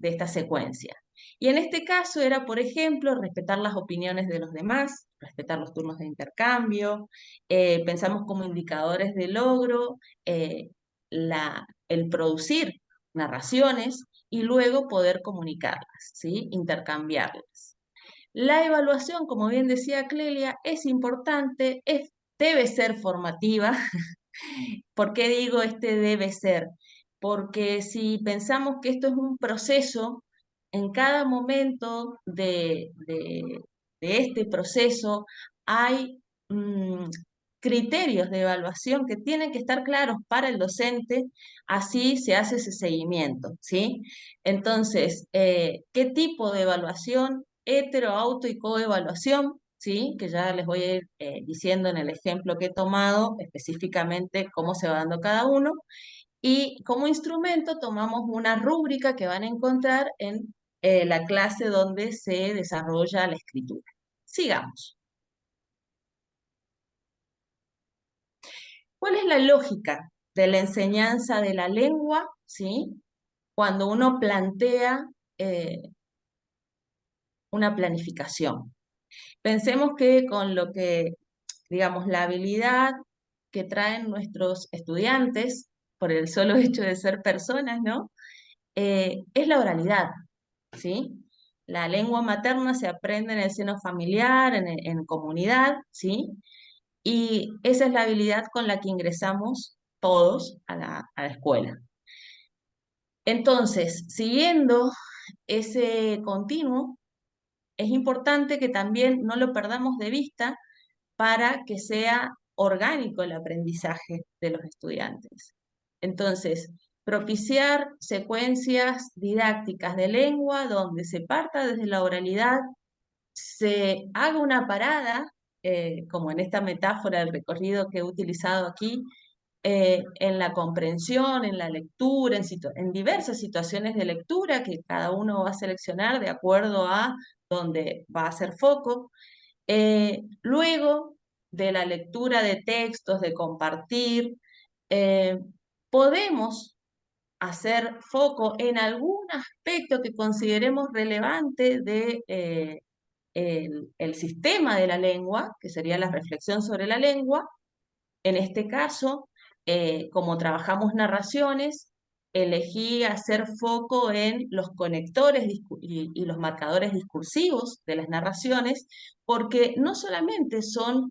esta secuencia. Y en este caso era, por ejemplo, respetar las opiniones de los demás, respetar los turnos de intercambio. Pensamos como indicadores de logro el producir narraciones y luego poder comunicarlas, ¿sí? Intercambiarlas. La evaluación, como bien decía Clelia, es importante, debe ser formativa. ¿Por qué digo debe ser? Porque si pensamos que esto es un proceso, en cada momento de este proceso hay criterios de evaluación que tienen que estar claros para el docente, así se hace ese seguimiento, ¿sí? Entonces, ¿qué tipo de evaluación? Hetero, auto y coevaluación, ¿sí? Que ya les voy a ir diciendo en el ejemplo que he tomado específicamente cómo se va dando cada uno. Y como instrumento tomamos una rúbrica que van a encontrar en la clase donde se desarrolla la escritura. Sigamos. ¿Cuál es la lógica de la enseñanza de la lengua, ¿sí? Cuando uno plantea una planificación? Pensemos que con lo que, digamos, la habilidad que traen nuestros estudiantes, por el solo hecho de ser personas, ¿no? Es la oralidad, ¿sí? La lengua materna se aprende en el seno familiar, en comunidad, ¿sí? Y esa es la habilidad con la que ingresamos todos a la escuela. Entonces, siguiendo ese continuo, es importante que también no lo perdamos de vista para que sea orgánico el aprendizaje de los estudiantes. Entonces, propiciar secuencias didácticas de lengua donde se parta desde la oralidad, se haga una parada, como en esta metáfora del recorrido que he utilizado aquí, en la comprensión, en la lectura, en diversas situaciones de lectura que cada uno va a seleccionar de acuerdo a donde va a hacer foco. Luego de la lectura de textos, de compartir, podemos hacer foco en algún aspecto que consideremos relevante de el sistema de la lengua, que sería la reflexión sobre la lengua. En este caso, como trabajamos narraciones, elegí hacer foco en los conectores y los marcadores discursivos de las narraciones, porque no solamente son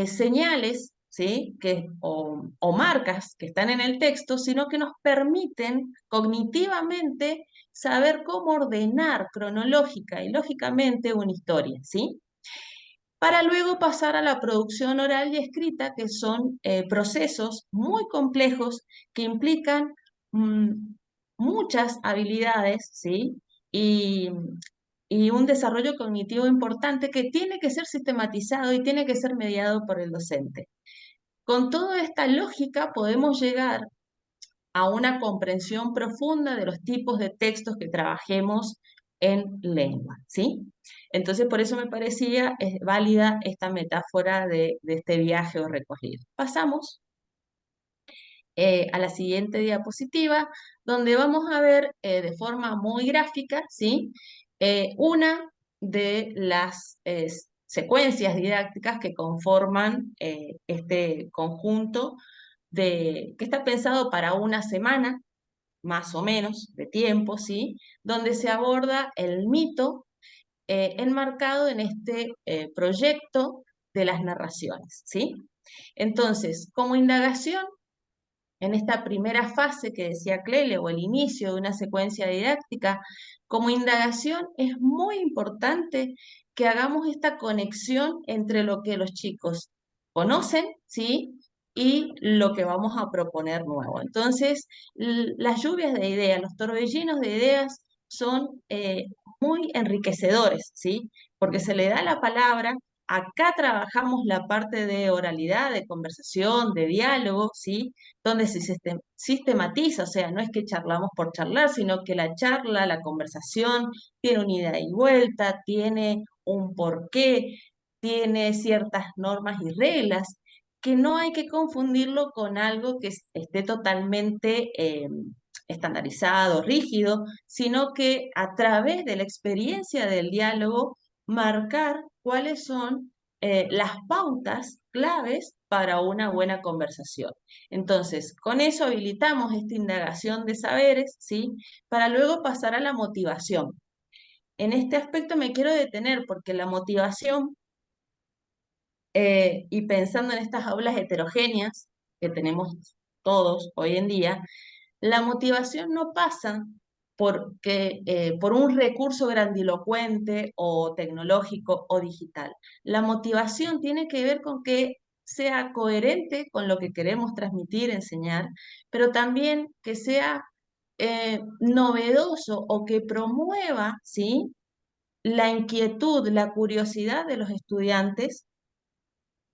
señales, ¿sí? o marcas que están en el texto, sino que nos permiten cognitivamente saber cómo ordenar cronológica y lógicamente una historia, ¿sí? Para luego pasar a la producción oral y escrita, que son procesos muy complejos que implican muchas habilidades, ¿sí? Y un desarrollo cognitivo importante que tiene que ser sistematizado y tiene que ser mediado por el docente. Con toda esta lógica podemos llegar a una comprensión profunda de los tipos de textos que trabajemos en lengua, ¿sí? Entonces, por eso me parecía válida esta metáfora de este viaje o recorrido. Pasamos a la siguiente diapositiva, donde vamos a ver de forma muy gráfica, ¿sí? Una de las secuencias didácticas que conforman este conjunto que está pensado para una semana, más o menos, de tiempo, ¿sí? Donde se aborda el mito enmarcado en este proyecto de las narraciones, ¿sí? Entonces, como indagación, en esta primera fase que decía Clele, o el inicio de una secuencia didáctica, como indagación es muy importante que hagamos esta conexión entre lo que los chicos conocen, ¿sí? Y lo que vamos a proponer nuevo. Entonces, las lluvias de ideas, los torbellinos de ideas son muy enriquecedores, ¿sí? Porque se le da la palabra. Acá trabajamos la parte de oralidad, de conversación, de diálogo, ¿sí? Donde se sistematiza, o sea, no es que charlamos por charlar, sino que la charla, la conversación, tiene una ida y vuelta, tiene un porqué, tiene ciertas normas y reglas, que no hay que confundirlo con algo que esté totalmente estandarizado, rígido, sino que a través de la experiencia del diálogo, marcar cuáles son las pautas claves para una buena conversación. Entonces, con eso habilitamos esta indagación de saberes, ¿sí? Para luego pasar a la motivación. En este aspecto me quiero detener porque la motivación, y pensando en estas aulas heterogéneas que tenemos todos hoy en día, la motivación no pasa por un recurso grandilocuente o tecnológico o digital. La motivación tiene que ver con que sea coherente con lo que queremos transmitir, enseñar, pero también que sea novedoso o que promueva, ¿sí?, la inquietud, la curiosidad de los estudiantes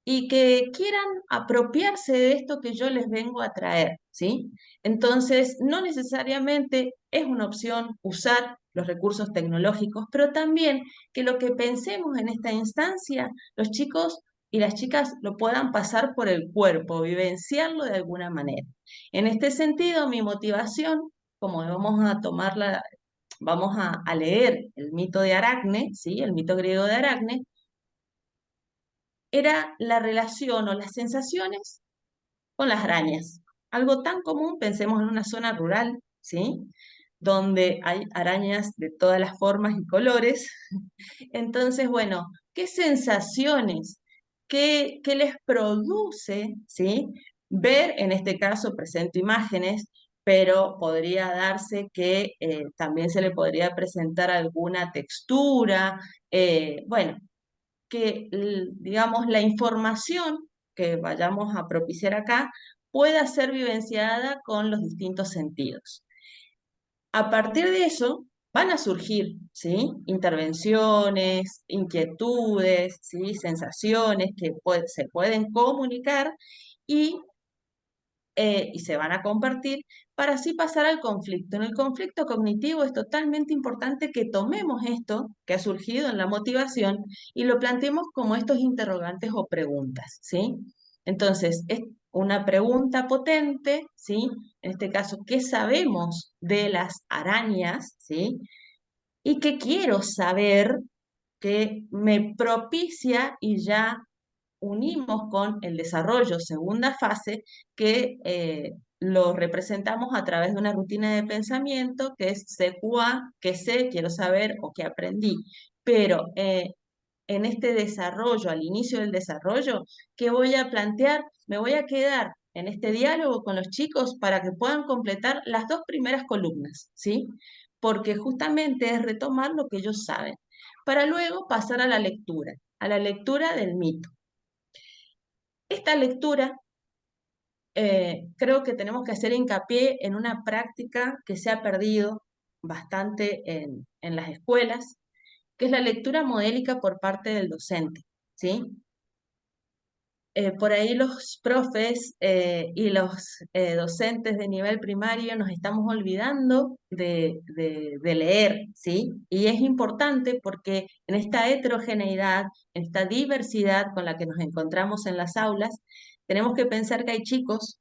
y que quieran apropiarse de esto que yo les vengo a traer, ¿sí? Entonces, no necesariamente es una opción usar los recursos tecnológicos, pero también que lo que pensemos en esta instancia, los chicos y las chicas lo puedan pasar por el cuerpo, vivenciarlo de alguna manera. En este sentido, mi motivación, como vamos a leer el mito de Aracne, ¿sí? El mito griego de Aracne, era la relación o las sensaciones con las arañas. Algo tan común, pensemos en una zona rural, ¿sí?, donde hay arañas de todas las formas y colores. Entonces, bueno, ¿qué sensaciones, qué les produce, ¿sí?, ver? En este caso presento imágenes, pero podría darse que también se le podría presentar alguna textura, bueno, que, digamos, la información que vayamos a propiciar acá pueda ser vivenciada con los distintos sentidos. A partir de eso van a surgir, ¿sí?, intervenciones, inquietudes, ¿sí?, sensaciones que se pueden comunicar y se van a compartir para así pasar al conflicto. En el conflicto cognitivo es totalmente importante que tomemos esto que ha surgido en la motivación y lo planteemos como estos interrogantes o preguntas, ¿sí? Entonces, es una pregunta potente, ¿sí? En este caso, ¿qué sabemos de las arañas, ¿sí? ¿Y qué quiero saber que me propicia y ya unimos con el desarrollo, segunda fase, que lo representamos a través de una rutina de pensamiento que es CQA, qué sé, quiero saber o qué aprendí. Pero en este desarrollo, al inicio del desarrollo, ¿qué voy a plantear? Me voy a quedar en este diálogo con los chicos para que puedan completar las dos primeras columnas, ¿sí? Porque justamente es retomar lo que ellos saben, para luego pasar a la lectura del mito. Esta lectura, creo que tenemos que hacer hincapié en una práctica que se ha perdido bastante en las escuelas, que es la lectura modélica por parte del docente, ¿sí? Por ahí los profes y los docentes de nivel primario nos estamos olvidando de leer, ¿sí? Y es importante porque en esta heterogeneidad, en esta diversidad con la que nos encontramos en las aulas, tenemos que pensar que hay chicos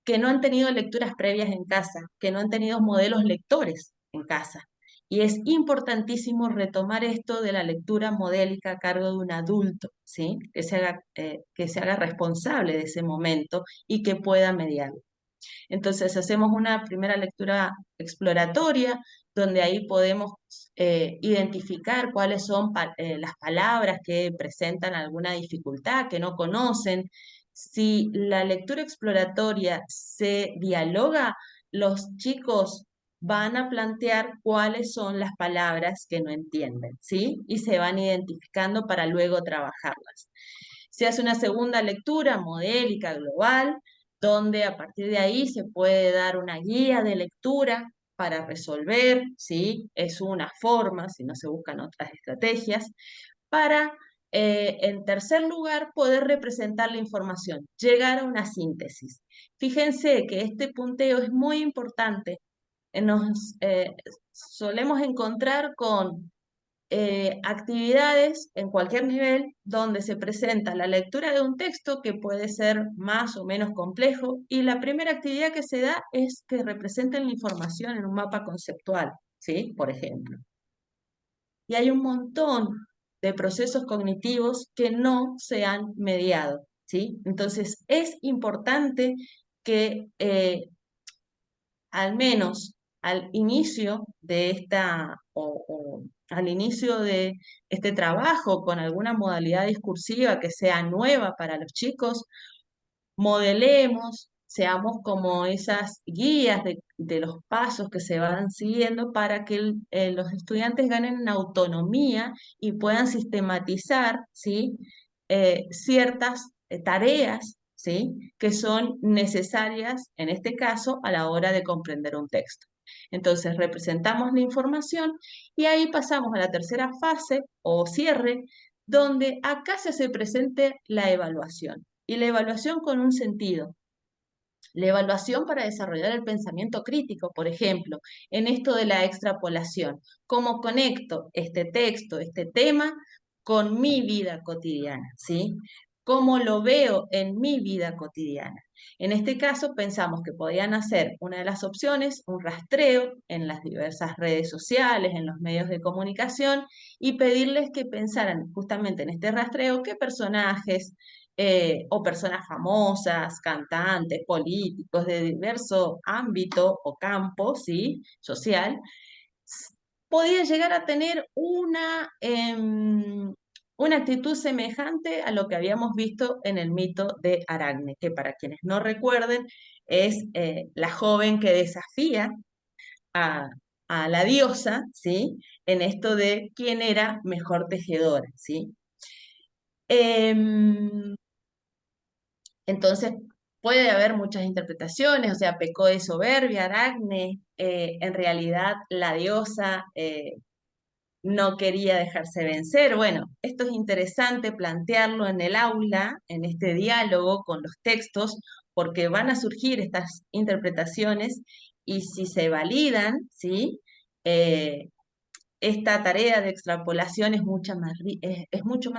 que no han tenido lecturas previas en casa, que no han tenido modelos lectores en casa. Y es importantísimo retomar esto de la lectura modélica a cargo de un adulto, ¿sí? Que se haga responsable de ese momento y que pueda mediarlo. Entonces hacemos una primera lectura exploratoria, donde ahí podemos identificar cuáles son las palabras que presentan alguna dificultad, que no conocen. Si la lectura exploratoria se dialoga, los chicos van a plantear cuáles son las palabras que no entienden, ¿sí? Y se van identificando para luego trabajarlas. Se hace una segunda lectura modélica, global, donde a partir de ahí se puede dar una guía de lectura para resolver, ¿sí? Es una forma, si no se buscan otras estrategias, para, en tercer lugar, poder representar la información, llegar a una síntesis. Fíjense que este punteo es muy importante. Nos solemos encontrar con actividades en cualquier nivel donde se presenta la lectura de un texto que puede ser más o menos complejo y la primera actividad que se da es que representen la información en un mapa conceptual, ¿sí? Por ejemplo. Y hay un montón de procesos cognitivos que no se han mediado, ¿sí? Entonces, es importante que al menos al inicio de o al inicio de este trabajo con alguna modalidad discursiva que sea nueva para los chicos, modelemos, seamos como esas guías de los pasos que se van siguiendo para que los estudiantes ganen autonomía y puedan sistematizar, ¿sí? Ciertas tareas, ¿sí? Que son necesarias, en este caso, a la hora de comprender un texto. Entonces, representamos la información y ahí pasamos a la tercera fase o cierre, donde acá se hace presente la evaluación. Y la evaluación con un sentido. La evaluación para desarrollar el pensamiento crítico, por ejemplo, en esto de la extrapolación. ¿Cómo conecto este texto, este tema, con mi vida cotidiana? ¿Sí? ¿Cómo lo veo en mi vida cotidiana? En este caso, pensamos que podían hacer una de las opciones, un rastreo en las diversas redes sociales, en los medios de comunicación, y pedirles que pensaran justamente en este rastreo qué personajes, o personas famosas, cantantes, políticos de diverso ámbito o campo, ¿sí? Social, podía llegar a tener una actitud semejante a lo que habíamos visto en el mito de Aracne, que para quienes no recuerden es la joven que desafía a, a la diosa, ¿sí? En esto de quién era mejor tejedora, ¿sí? Em, Entonces, puede haber muchas interpretaciones, o sea, pecó de soberbia, Aracne, en realidad la diosa no quería dejarse vencer. Bueno, esto es interesante plantearlo en el aula, en este diálogo con los textos, porque van a surgir estas interpretaciones y si se validan, ¿sí? Eh, esta tarea de extrapolación es mucho más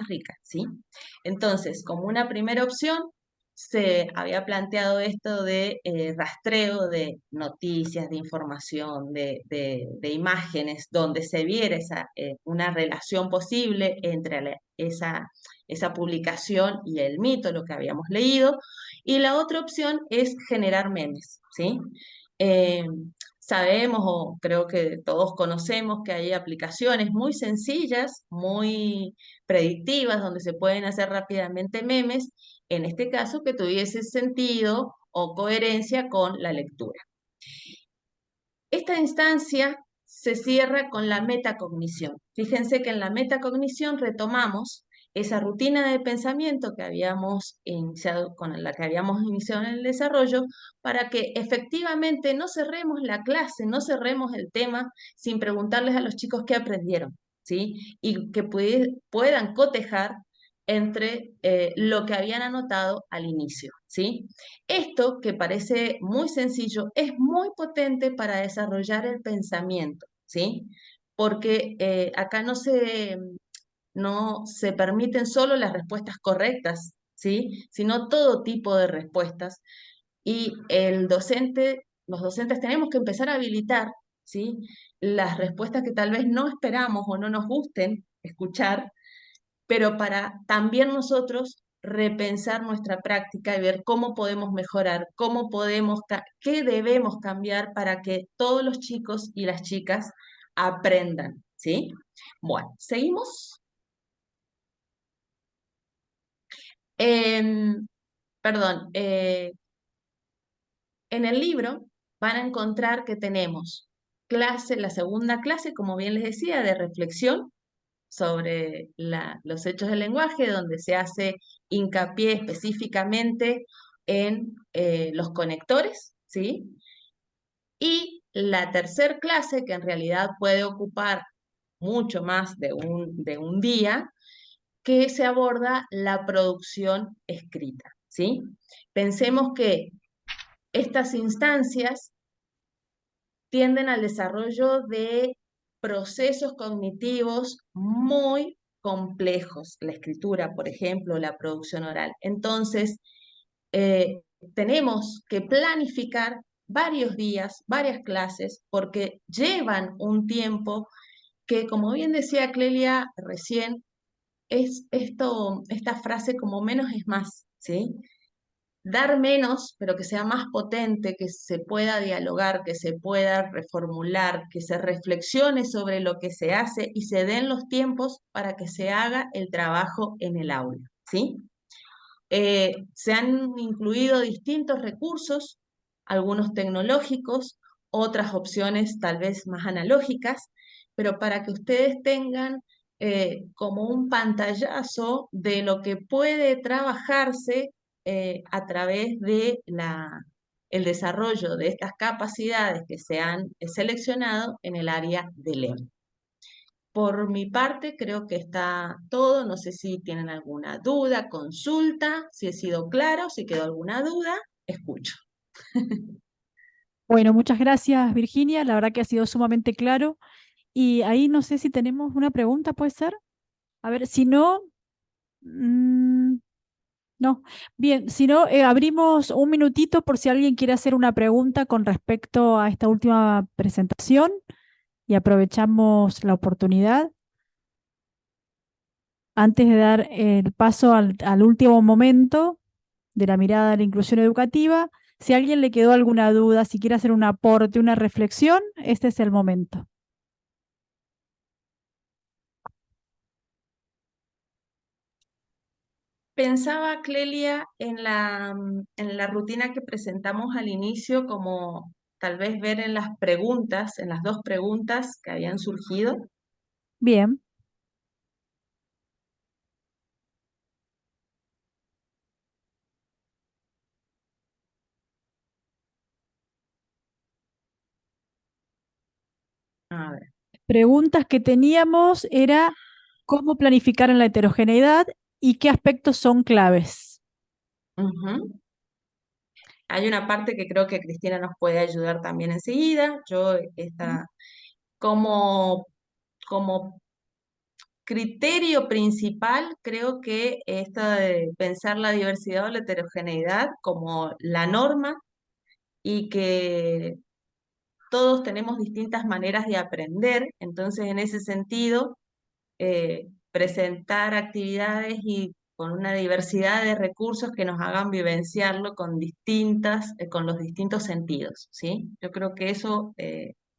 rica, ¿sí? Entonces, como una primera opción, se había planteado esto de rastreo de noticias, de información, de imágenes, donde se viera una relación posible entre esa publicación y el mito, lo que habíamos leído. Y la otra opción es generar memes, ¿sí? Eh, Sabemos, o creo que todos conocemos, que hay aplicaciones muy sencillas, muy predictivas, donde se pueden hacer rápidamente memes, en este caso que tuviese sentido o coherencia con la lectura. Esta instancia se cierra con la metacognición. Fíjense que en la metacognición retomamos esa rutina de pensamiento que habíamos iniciado, con la que habíamos iniciado en el desarrollo, para que efectivamente no cerremos la clase, no cerremos el tema sin preguntarles a los chicos qué aprendieron, ¿sí? Y que puedan cotejar entre lo que habían anotado al inicio, ¿sí? Esto, que parece muy sencillo, es muy potente para desarrollar el pensamiento, ¿sí? Porque acá no se permiten solo las respuestas correctas, ¿sí? Sino todo tipo de respuestas. Y los docentes tenemos que empezar a habilitar, ¿sí? Las respuestas que tal vez no esperamos o no nos gusten escuchar, pero para también nosotros repensar nuestra práctica y ver cómo podemos mejorar, qué debemos cambiar para que todos los chicos y las chicas aprendan, ¿sí? Bueno, seguimos. Em, Perdón, en el libro van a encontrar que tenemos la segunda clase, como bien les decía, de reflexión sobre los hechos del lenguaje, donde se hace hincapié específicamente en los conectores, ¿sí? Y la tercer clase, que en realidad puede ocupar mucho más de un día, que se aborda la producción escrita, ¿sí? Pensemos que estas instancias tienden al desarrollo de procesos cognitivos muy complejos, la escritura, por ejemplo, la producción oral. Entonces, eh, tenemos que planificar varios días, varias clases, porque llevan un tiempo que, como bien decía Clelia recién, esta frase como menos es más, ¿sí? Dar menos, pero que sea más potente, que se pueda dialogar, que se pueda reformular, que se reflexione sobre lo que se hace y se den los tiempos para que se haga el trabajo en el aula, ¿sí? Se han incluido distintos recursos, algunos tecnológicos, otras opciones tal vez más analógicas, pero para que ustedes tengan como un pantallazo de lo que puede trabajarse a través de el desarrollo de estas capacidades que se han seleccionado en el área de LEM. Por mi parte, creo que está todo. No sé si tienen alguna duda, consulta, si he sido claro, si quedó alguna duda, escucho. Bueno, muchas gracias, Virginia. La verdad que ha sido sumamente claro. Y ahí no sé si tenemos una pregunta, ¿puede ser? A ver, si no, mm, no. Bien, si no, abrimos un minutito por si alguien quiere hacer una pregunta con respecto a esta última presentación y aprovechamos la oportunidad. Antes de dar el paso al último momento de la mirada a la inclusión educativa, si a alguien le quedó alguna duda, si quiere hacer un aporte, una reflexión, este es el momento. Pensaba, Clelia, en la rutina que presentamos al inicio, como tal vez ver en las preguntas, en las dos preguntas que habían surgido. Bien. A ver. Preguntas que teníamos era cómo planificar en la heterogeneidad y qué aspectos son claves. Ujú. Hay una parte que creo que Cristina nos puede ayudar también enseguida. Yo, como, como criterio principal, creo que esto de pensar la diversidad o la heterogeneidad como la norma y que todos tenemos distintas maneras de aprender, entonces en ese sentido, presentar actividades y con una diversidad de recursos que nos hagan vivenciarlo con los distintos sentidos, ¿sí? Yo creo que eso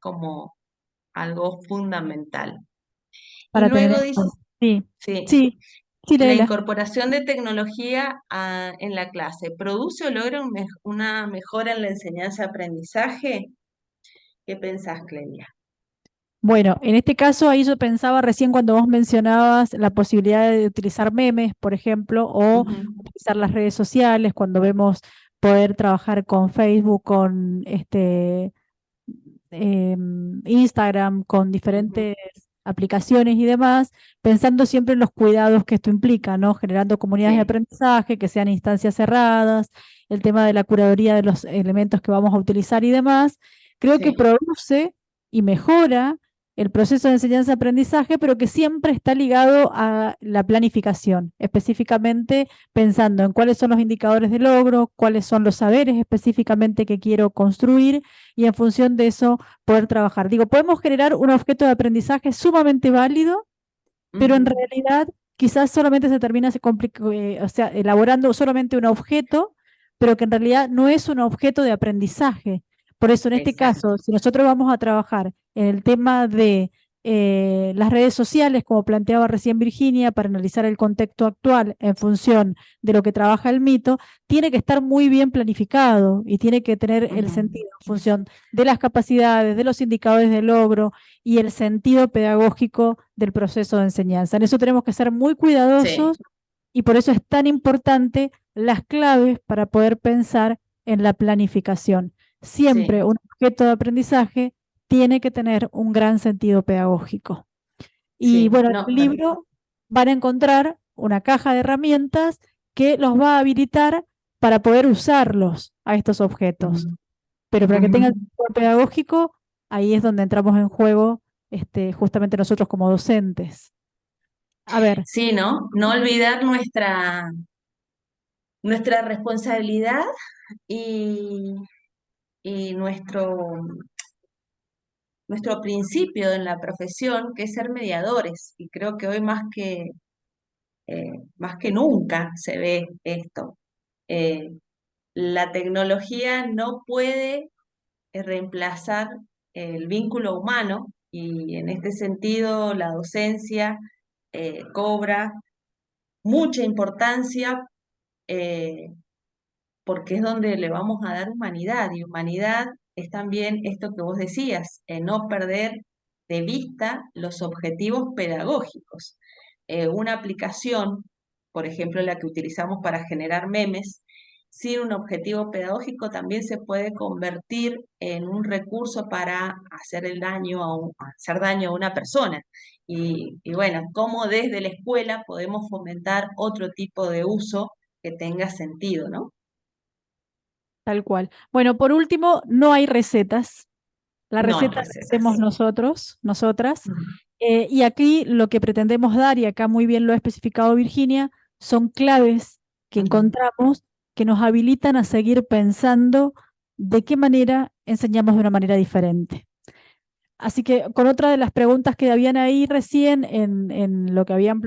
como algo fundamental. Y Para tener luego en dice, cuenta. Sí, sí, sí, sí, la Leila. incorporación de tecnología en la clase, ¿produce o logra una mejora en la enseñanza-aprendizaje? ¿Qué pensás, Clelia? Bueno, en este caso ahí yo pensaba recién cuando vos mencionabas la posibilidad de utilizar memes, por ejemplo, o Ujú, utilizar las redes sociales cuando vemos poder trabajar con Facebook, con Instagram, con ujú, diferentes aplicaciones y demás, pensando siempre en los cuidados que esto implica, ¿no? Generando comunidades de sí, aprendizaje, que sean instancias cerradas, el tema de la curaduría de los elementos que vamos a utilizar y demás, creo que sí. produce y mejora el proceso de enseñanza-aprendizaje, pero que siempre está ligado a la planificación, específicamente pensando en cuáles son los indicadores de logro, cuáles son los saberes específicamente que quiero construir y en función de eso poder trabajar. Digo, podemos generar un objeto de aprendizaje sumamente válido, pero en Ujú, realidad quizás solamente se termina o sea, elaborando solamente un objeto, pero que en realidad no es un objeto de aprendizaje. Por eso, en este exacto. caso, si nosotros vamos a trabajar en el tema de las redes sociales, como planteaba recién Virginia, para analizar el contexto actual en función de lo que trabaja el mito, tiene que estar muy bien planificado y tiene que tener el Ujú, sentido en función de las capacidades, de los indicadores de logro y el sentido pedagógico del proceso de enseñanza. En eso tenemos que ser muy sí, cuidadosos y por eso es tan importante las claves para poder pensar en la planificación. Siempre sí. un objeto de aprendizaje tiene que tener un gran sentido pedagógico. Y Sí, bueno, en no, el libro van a encontrar una caja de herramientas que los va a habilitar para poder usarlos a estos objetos. ujú, Pero para que ujú. tengan sentido pedagógico, ahí es donde entramos en juego justamente nosotros como docentes. A ver, Sí, ¿no? No olvidar nuestra responsabilidad y, y nuestro principio en la profesión, que es ser mediadores. Y creo que hoy más que nunca se ve esto. Eh, la tecnología no puede reemplazar el vínculo humano y en este sentido la docencia cobra mucha importancia eh, porque es donde le vamos a dar humanidad, y humanidad es también esto que vos decías, no perder de vista los objetivos pedagógicos. Una aplicación, por ejemplo, la que utilizamos para generar memes, sin un objetivo pedagógico también se puede convertir en un recurso para hacer el daño hacer daño a una persona. Y bueno, cómo desde la escuela podemos fomentar otro tipo de uso que tenga sentido, ¿no? Tal cual. Bueno, por último, no hay recetas. La No hay receta la hacemos recetas. nosotros, nosotras. Ujú. Y aquí lo que pretendemos dar, y acá muy bien lo ha especificado Virginia, son claves que Ujú. encontramos que nos habilitan a seguir pensando de qué manera enseñamos de una manera diferente. Así que con otra de las preguntas que habían ahí recién en lo que habían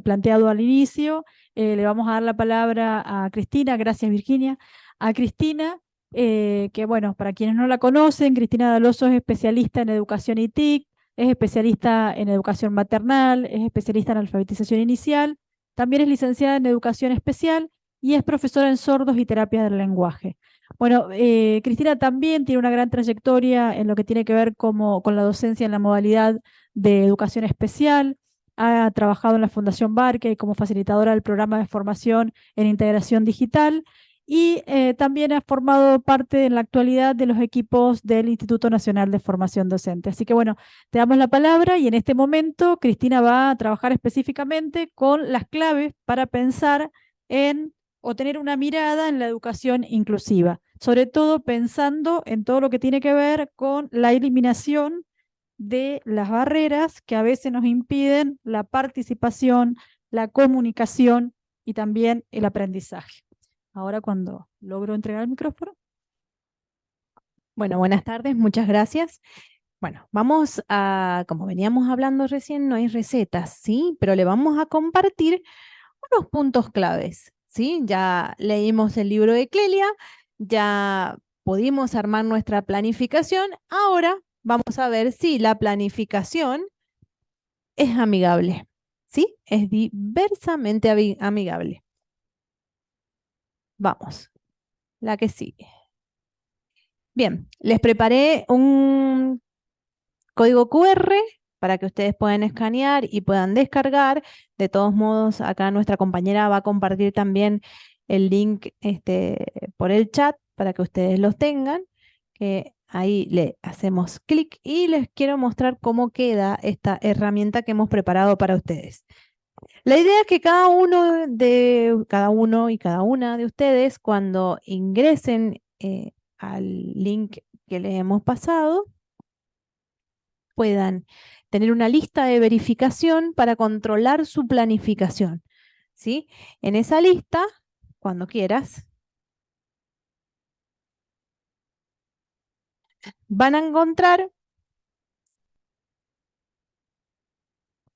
planteado al inicio, le vamos a dar la palabra a Cristina. Gracias, Virginia. A Cristina, que bueno, para quienes no la conocen, Cristina D'Aloso es especialista en educación y TIC, es especialista en educación maternal, es especialista en alfabetización inicial, también es licenciada en educación especial y es profesora en sordos y terapia del lenguaje. Bueno, Cristina también tiene una gran trayectoria en lo que tiene que ver con la docencia en la modalidad de educación especial. Ha trabajado en la Fundación Barclay como facilitadora del programa de formación en integración digital y también ha formado parte en la actualidad de los equipos del Instituto Nacional de Formación Docente. Así que bueno, te damos la palabra y en este momento Cristina va a trabajar específicamente con las claves para pensar en o tener una mirada en la educación inclusiva, sobre todo pensando en todo lo que tiene que ver con la eliminación de las barreras que a veces nos impiden la participación, la comunicación y también el aprendizaje. Ahora cuando logro entregar el micrófono. Bueno, buenas tardes, muchas gracias. Bueno, vamos a, como veníamos hablando recién, no hay recetas, ¿sí? Pero le vamos a compartir unos puntos claves, ¿sí? Ya leímos el libro de Clelia, ya pudimos armar nuestra planificación, ahora vamos a ver si la planificación es amigable, ¿sí? Es diversamente amigable. Vamos, la que sigue. Bien, les preparé un código QR para que ustedes puedan escanear y puedan descargar. De todos modos, acá nuestra compañera va a compartir también el link por el chat para que ustedes los tengan. Que ahí le hacemos clic y les quiero mostrar cómo queda esta herramienta que hemos preparado para ustedes. La idea es que cada uno y cada una de ustedes, cuando ingresen al link que les hemos pasado, puedan tener una lista de verificación para controlar su planificación, ¿sí? En esa lista, cuando quieras, van a encontrar,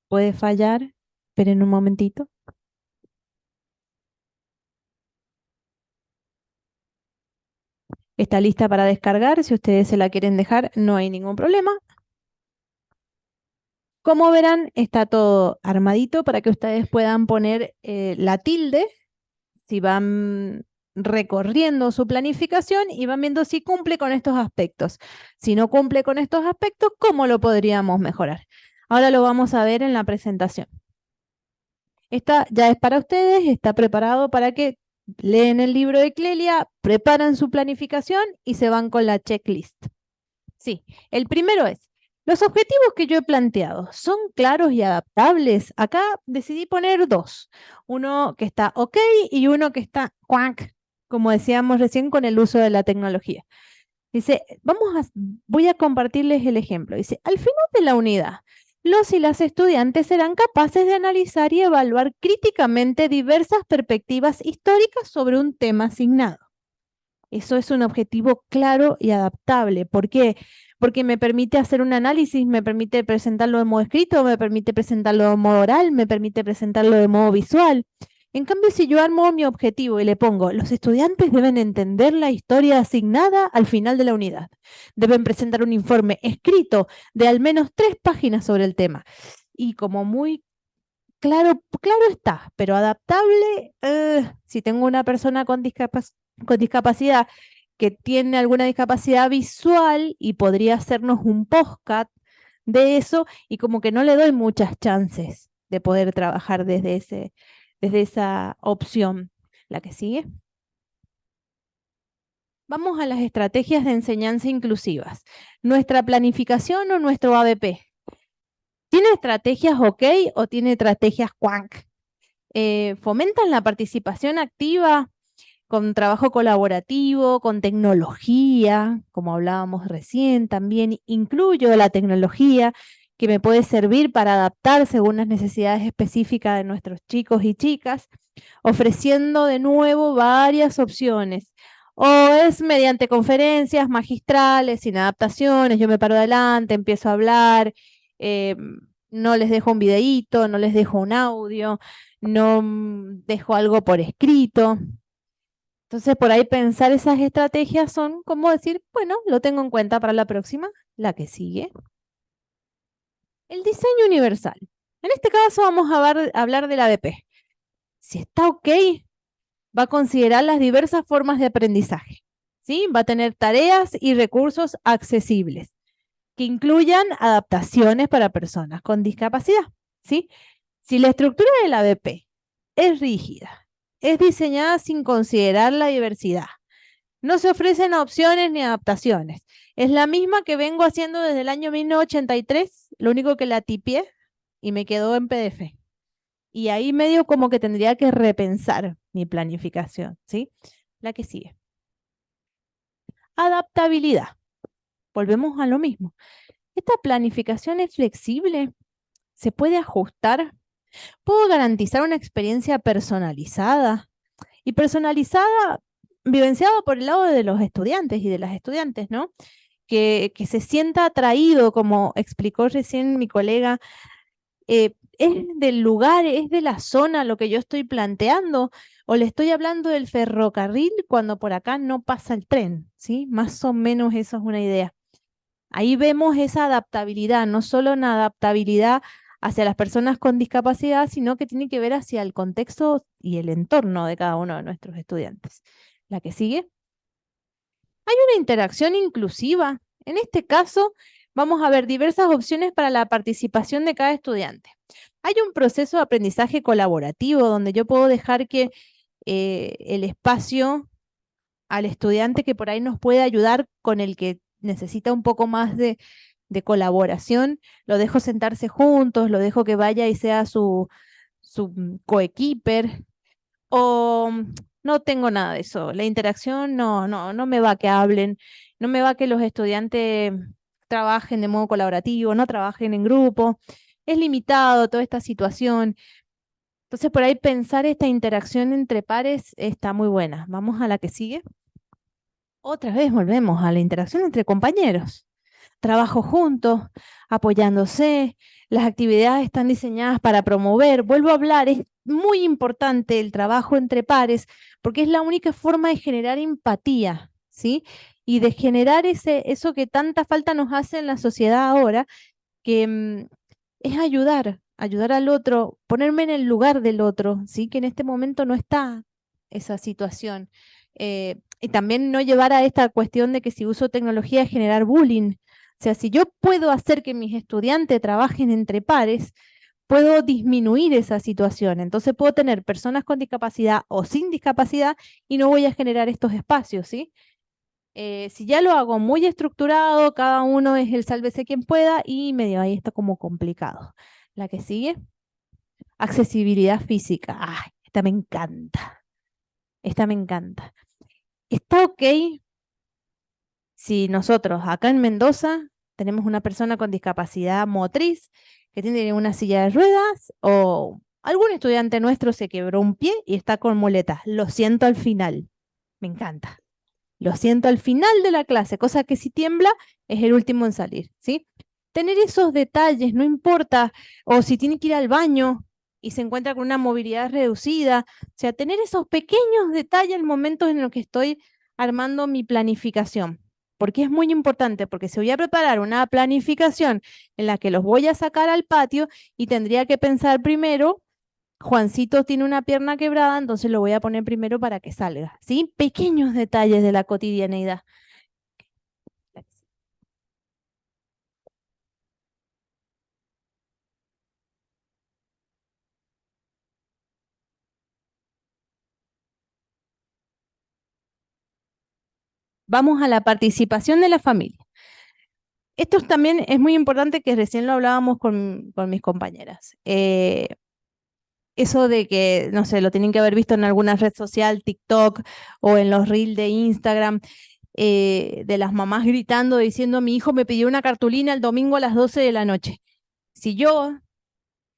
puede fallar, esperen un momentito. Está lista para descargar, si ustedes se la quieren dejar, no hay ningún problema. Como verán, está todo armadito para que ustedes puedan poner la tilde si van recorriendo su planificación y van viendo si cumple con estos aspectos. Si no cumple con estos aspectos, ¿cómo lo podríamos mejorar? Ahora lo vamos a ver en la presentación. Esta ya es para ustedes, está preparado para que leen el libro de Clelia, preparan su planificación y se van con la checklist. Sí, el primero es, los objetivos que yo he planteado, ¿son claros y adaptables? Acá decidí poner dos, uno que está ok y uno que está cuac, como decíamos recién con el uso de la tecnología. Dice, voy a compartirles el ejemplo. Dice, al final de la unidad, los y las estudiantes serán capaces de analizar y evaluar críticamente diversas perspectivas históricas sobre un tema asignado. Eso es un objetivo claro y adaptable. ¿Por qué? Porque me permite hacer un análisis, me permite presentarlo de modo escrito, me permite presentarlo de modo oral, me permite presentarlo de modo visual. En cambio, si yo armo mi objetivo y le pongo, los estudiantes deben entender la historia asignada al final de la unidad. Deben presentar un informe escrito de al menos 3 páginas sobre el tema. Y como muy claro está, pero adaptable, si tengo una persona con discapacidad que tiene alguna discapacidad visual y podría hacernos un podcast de eso, y como que no le doy muchas chances de poder trabajar desde esa opción. La que sigue. Vamos a las estrategias de enseñanza inclusivas. ¿Nuestra planificación o nuestro ABP? ¿Tiene estrategias OK o tiene estrategias QUANC? ¿Fomentan la participación activa con trabajo colaborativo, con tecnología, como hablábamos recién? También incluyo la tecnología que me puede servir para adaptar según las necesidades específicas de nuestros chicos y chicas, ofreciendo de nuevo varias opciones. O es mediante conferencias magistrales, sin adaptaciones, yo me paro adelante, empiezo a hablar, no les dejo un videíto, no les dejo un audio, no dejo algo por escrito. Entonces, por ahí pensar esas estrategias son como decir, bueno, lo tengo en cuenta para la próxima, la que sigue. El diseño universal. En este caso vamos a hablar del ABP. Si está OK, va a considerar las diversas formas de aprendizaje, ¿sí? Va a tener tareas y recursos accesibles que incluyan adaptaciones para personas con discapacidad, ¿sí? Si la estructura del ABP es rígida, es diseñada sin considerar la diversidad, no se ofrecen opciones ni adaptaciones, es la misma que vengo haciendo desde el año 1983, lo único que la tipié y me quedó en PDF. Y ahí medio como que tendría que repensar mi planificación, ¿sí? La que sigue. Adaptabilidad. Volvemos a lo mismo. ¿Esta planificación es flexible? ¿Se puede ajustar? ¿Puedo garantizar una experiencia personalizada? Y personalizada, vivenciada por el lado de los estudiantes y de las estudiantes, ¿no? Que se sienta atraído, como explicó recién mi colega, es del lugar, es de la zona lo que yo estoy planteando, o le estoy hablando del ferrocarril cuando por acá no pasa el tren, ¿sí? Más o menos eso es una idea. Ahí vemos esa adaptabilidad, no solo una adaptabilidad hacia las personas con discapacidad, sino que tiene que ver hacia el contexto y el entorno de cada uno de nuestros estudiantes. La que sigue. Hay una interacción inclusiva. En este caso, vamos a ver diversas opciones para la participación de cada estudiante. Hay un proceso de aprendizaje colaborativo donde yo puedo dejar que el espacio al estudiante que por ahí nos puede ayudar con el que necesita un poco más de colaboración, lo dejo sentarse juntos, lo dejo que vaya y sea su coequiper, o no tengo nada de eso. La interacción no me va que hablen, no me va que los estudiantes trabajen de modo colaborativo, no trabajen en grupo. Es limitado toda esta situación. Entonces, por ahí pensar esta interacción entre pares está muy buena. Vamos a la que sigue. Otra vez volvemos a la interacción entre compañeros. Trabajo juntos, apoyándose, las actividades están diseñadas para promover. Vuelvo a hablar, es muy importante el trabajo entre pares porque es la única forma de generar empatía, ¿sí? Y de generar eso que tanta falta nos hace en la sociedad ahora, que es ayudar al otro, ponerme en el lugar del otro, ¿sí? Que en este momento no está esa situación. Y también no llevar a esta cuestión de que si uso tecnología es generar bullying. O sea, si yo puedo hacer que mis estudiantes trabajen entre pares, puedo disminuir esa situación. Entonces puedo tener personas con discapacidad o sin discapacidad y no voy a generar estos espacios, ¿sí? Si ya lo hago muy estructurado, cada uno es el sálvese quien pueda y medio ahí está como complicado. La que sigue. Accesibilidad física. Ay, esta me encanta. Esta me encanta. ¿Está OK si nosotros acá en Mendoza tenemos una persona con discapacidad motriz que tiene una silla de ruedas o algún estudiante nuestro se quebró un pie y está con muletas? Lo siento al final. Me encanta. Lo siento al final de la clase, cosa que si tiembla es el último en salir, ¿sí? Tener esos detalles, no importa, o si tiene que ir al baño y se encuentra con una movilidad reducida. O sea, tener esos pequeños detalles en momentos en los que estoy armando mi planificación. Porque es muy importante, porque si voy a preparar una planificación en la que los voy a sacar al patio y tendría que pensar primero, Juancito tiene una pierna quebrada, entonces lo voy a poner primero para que salga, ¿sí? Pequeños detalles de la cotidianeidad. Vamos a la participación de la familia. Esto también es muy importante, que recién lo hablábamos con mis compañeras. Eso de que, no sé, lo tienen que haber visto en alguna red social, TikTok o en los reels de Instagram, de las mamás gritando, diciendo, mi hijo me pidió una cartulina el domingo a las 12 de la noche. Si yo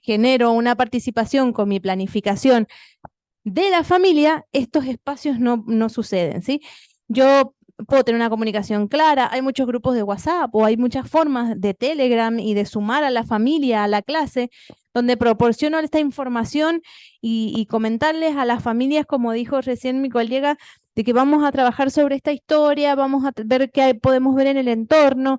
genero una participación con mi planificación de la familia, estos espacios no suceden, ¿sí? Yo puedo tener una comunicación clara, hay muchos grupos de WhatsApp o hay muchas formas de Telegram y de sumar a la familia a la clase, donde proporciono esta información y comentarles a las familias, como dijo recién mi colega, de que vamos a trabajar sobre esta historia, vamos a ver qué podemos ver en el entorno,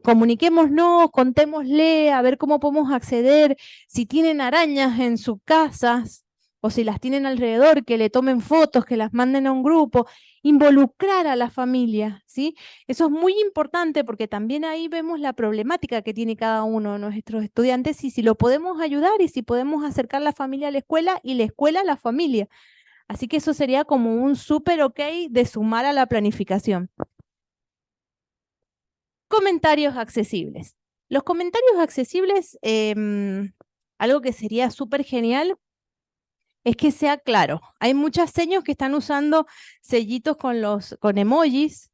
comuniquémonos, contémosle, a ver cómo podemos acceder, si tienen arañas en sus casas, o si las tienen alrededor, que le tomen fotos, que las manden a un grupo, involucrar a la familia, ¿sí? Eso es muy importante, porque también ahí vemos la problemática que tiene cada uno de nuestros estudiantes y si lo podemos ayudar y si podemos acercar la familia a la escuela y la escuela a la familia. Así que eso sería como un súper ok de sumar a la planificación. Comentarios accesibles. Los comentarios accesibles, algo que sería súper genial, es que sea claro. Hay muchas señas que están usando sellitos con emojis,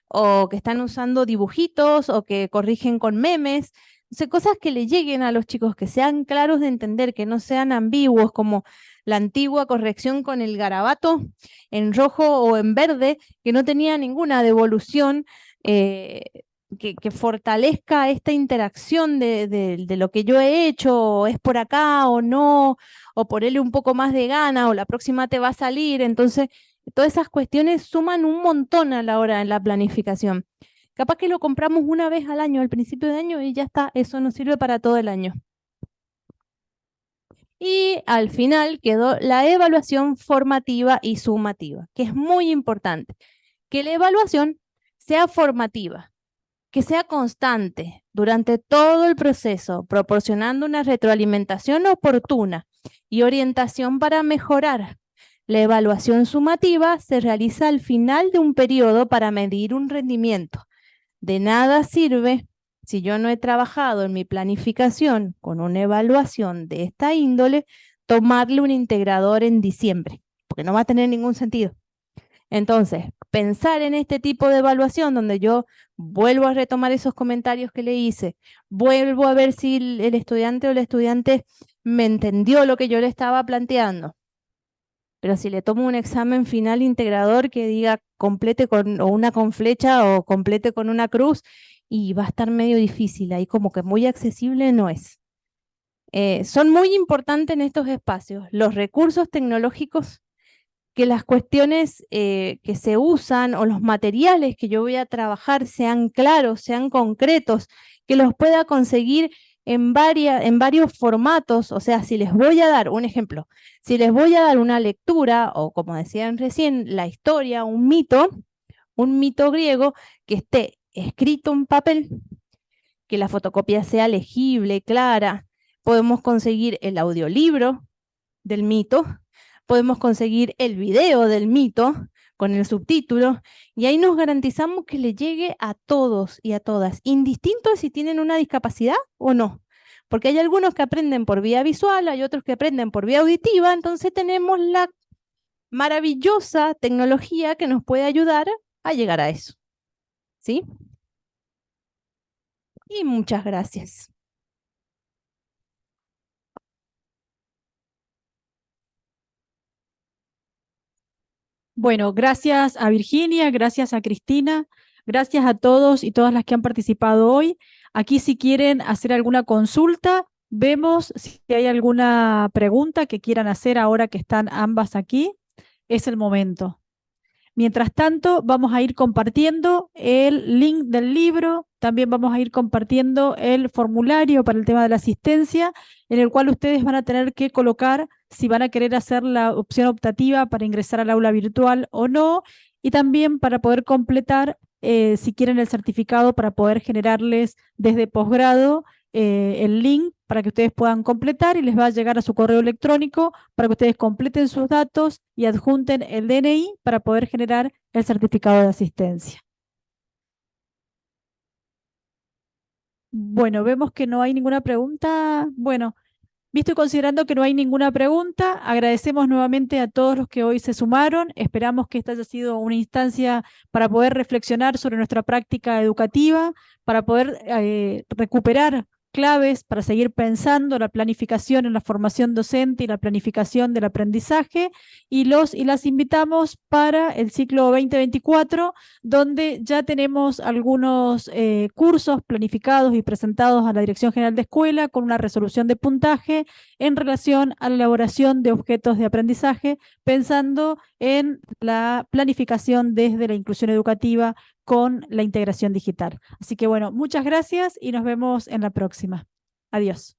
o que están usando dibujitos, o que corrigen con memes. O sea, cosas que le lleguen a los chicos, que sean claros de entender, que no sean ambiguos, como la antigua corrección con el garabato en rojo o en verde, que no tenía ninguna devolución, que fortalezca esta interacción de lo que yo he hecho, o es por acá o no, o ponerle un poco más de gana, o la próxima te va a salir. Entonces, todas esas cuestiones suman un montón a la hora de la planificación. Capaz que lo compramos una vez al año, al principio de año, y ya está, eso nos sirve para todo el año. Y al final quedó la evaluación formativa y sumativa, que es muy importante. Que la evaluación sea formativa, que sea constante durante todo el proceso, proporcionando una retroalimentación oportuna y orientación para mejorar. La evaluación sumativa se realiza al final de un periodo para medir un rendimiento. De nada sirve, si yo no he trabajado en mi planificación con una evaluación de esta índole, tomarle un integrador en diciembre, porque no va a tener ningún sentido. Entonces, pensar en este tipo de evaluación donde yo vuelvo a retomar esos comentarios que le hice, vuelvo a ver si el estudiante o la estudiante me entendió lo que yo le estaba planteando. Pero si le tomo un examen final integrador que diga complete con o una con flecha o complete con una cruz, y va a estar medio difícil, ahí como que muy accesible no es. Son muy importantes en estos espacios los recursos tecnológicos, que las cuestiones que se usan o los materiales que yo voy a trabajar sean claros, sean concretos, que los pueda conseguir en varios formatos. O sea, si les voy a dar un ejemplo, si les voy a dar una lectura, o como decían recién, la historia, un mito griego, que esté escrito en papel, que la fotocopia sea legible, clara. Podemos conseguir el audiolibro del mito, podemos conseguir el video del mito con el subtítulo, y ahí nos garantizamos que le llegue a todos y a todas, indistinto de si tienen una discapacidad o no. Porque hay algunos que aprenden por vía visual, hay otros que aprenden por vía auditiva, entonces tenemos la maravillosa tecnología que nos puede ayudar a llegar a eso. ¿Sí? Y muchas gracias. Bueno, gracias a Virginia, gracias a Cristina, gracias a todos y todas las que han participado hoy. Aquí si quieren hacer alguna consulta, Vemos si hay alguna pregunta que quieran hacer ahora que están ambas aquí. Es el momento. Mientras tanto, vamos a ir compartiendo el link del libro, también vamos a ir compartiendo el formulario para el tema de la asistencia, en el cual ustedes van a tener que colocar si van a querer hacer la opción optativa para ingresar al aula virtual o no, y también para poder completar, si quieren el certificado, para poder generarles desde posgrado el link para que ustedes puedan completar y les va a llegar a su correo electrónico para que ustedes completen sus datos y adjunten el DNI para poder generar el certificado de asistencia. Bueno, vemos que no hay ninguna pregunta. Bueno, visto y considerando que no hay ninguna pregunta, agradecemos nuevamente a todos los que hoy se sumaron. Esperamos que esta haya sido una instancia para poder reflexionar sobre nuestra práctica educativa, para poder recuperar claves para seguir pensando la planificación en la formación docente y la planificación del aprendizaje, y los y las invitamos para el ciclo 2024, donde ya tenemos algunos cursos planificados y presentados a la Dirección General de Escuela con una resolución de puntaje en relación a la elaboración de objetos de aprendizaje, pensando en la planificación desde la inclusión educativa con la integración digital. Así que bueno, muchas gracias y nos vemos en la próxima. Adiós.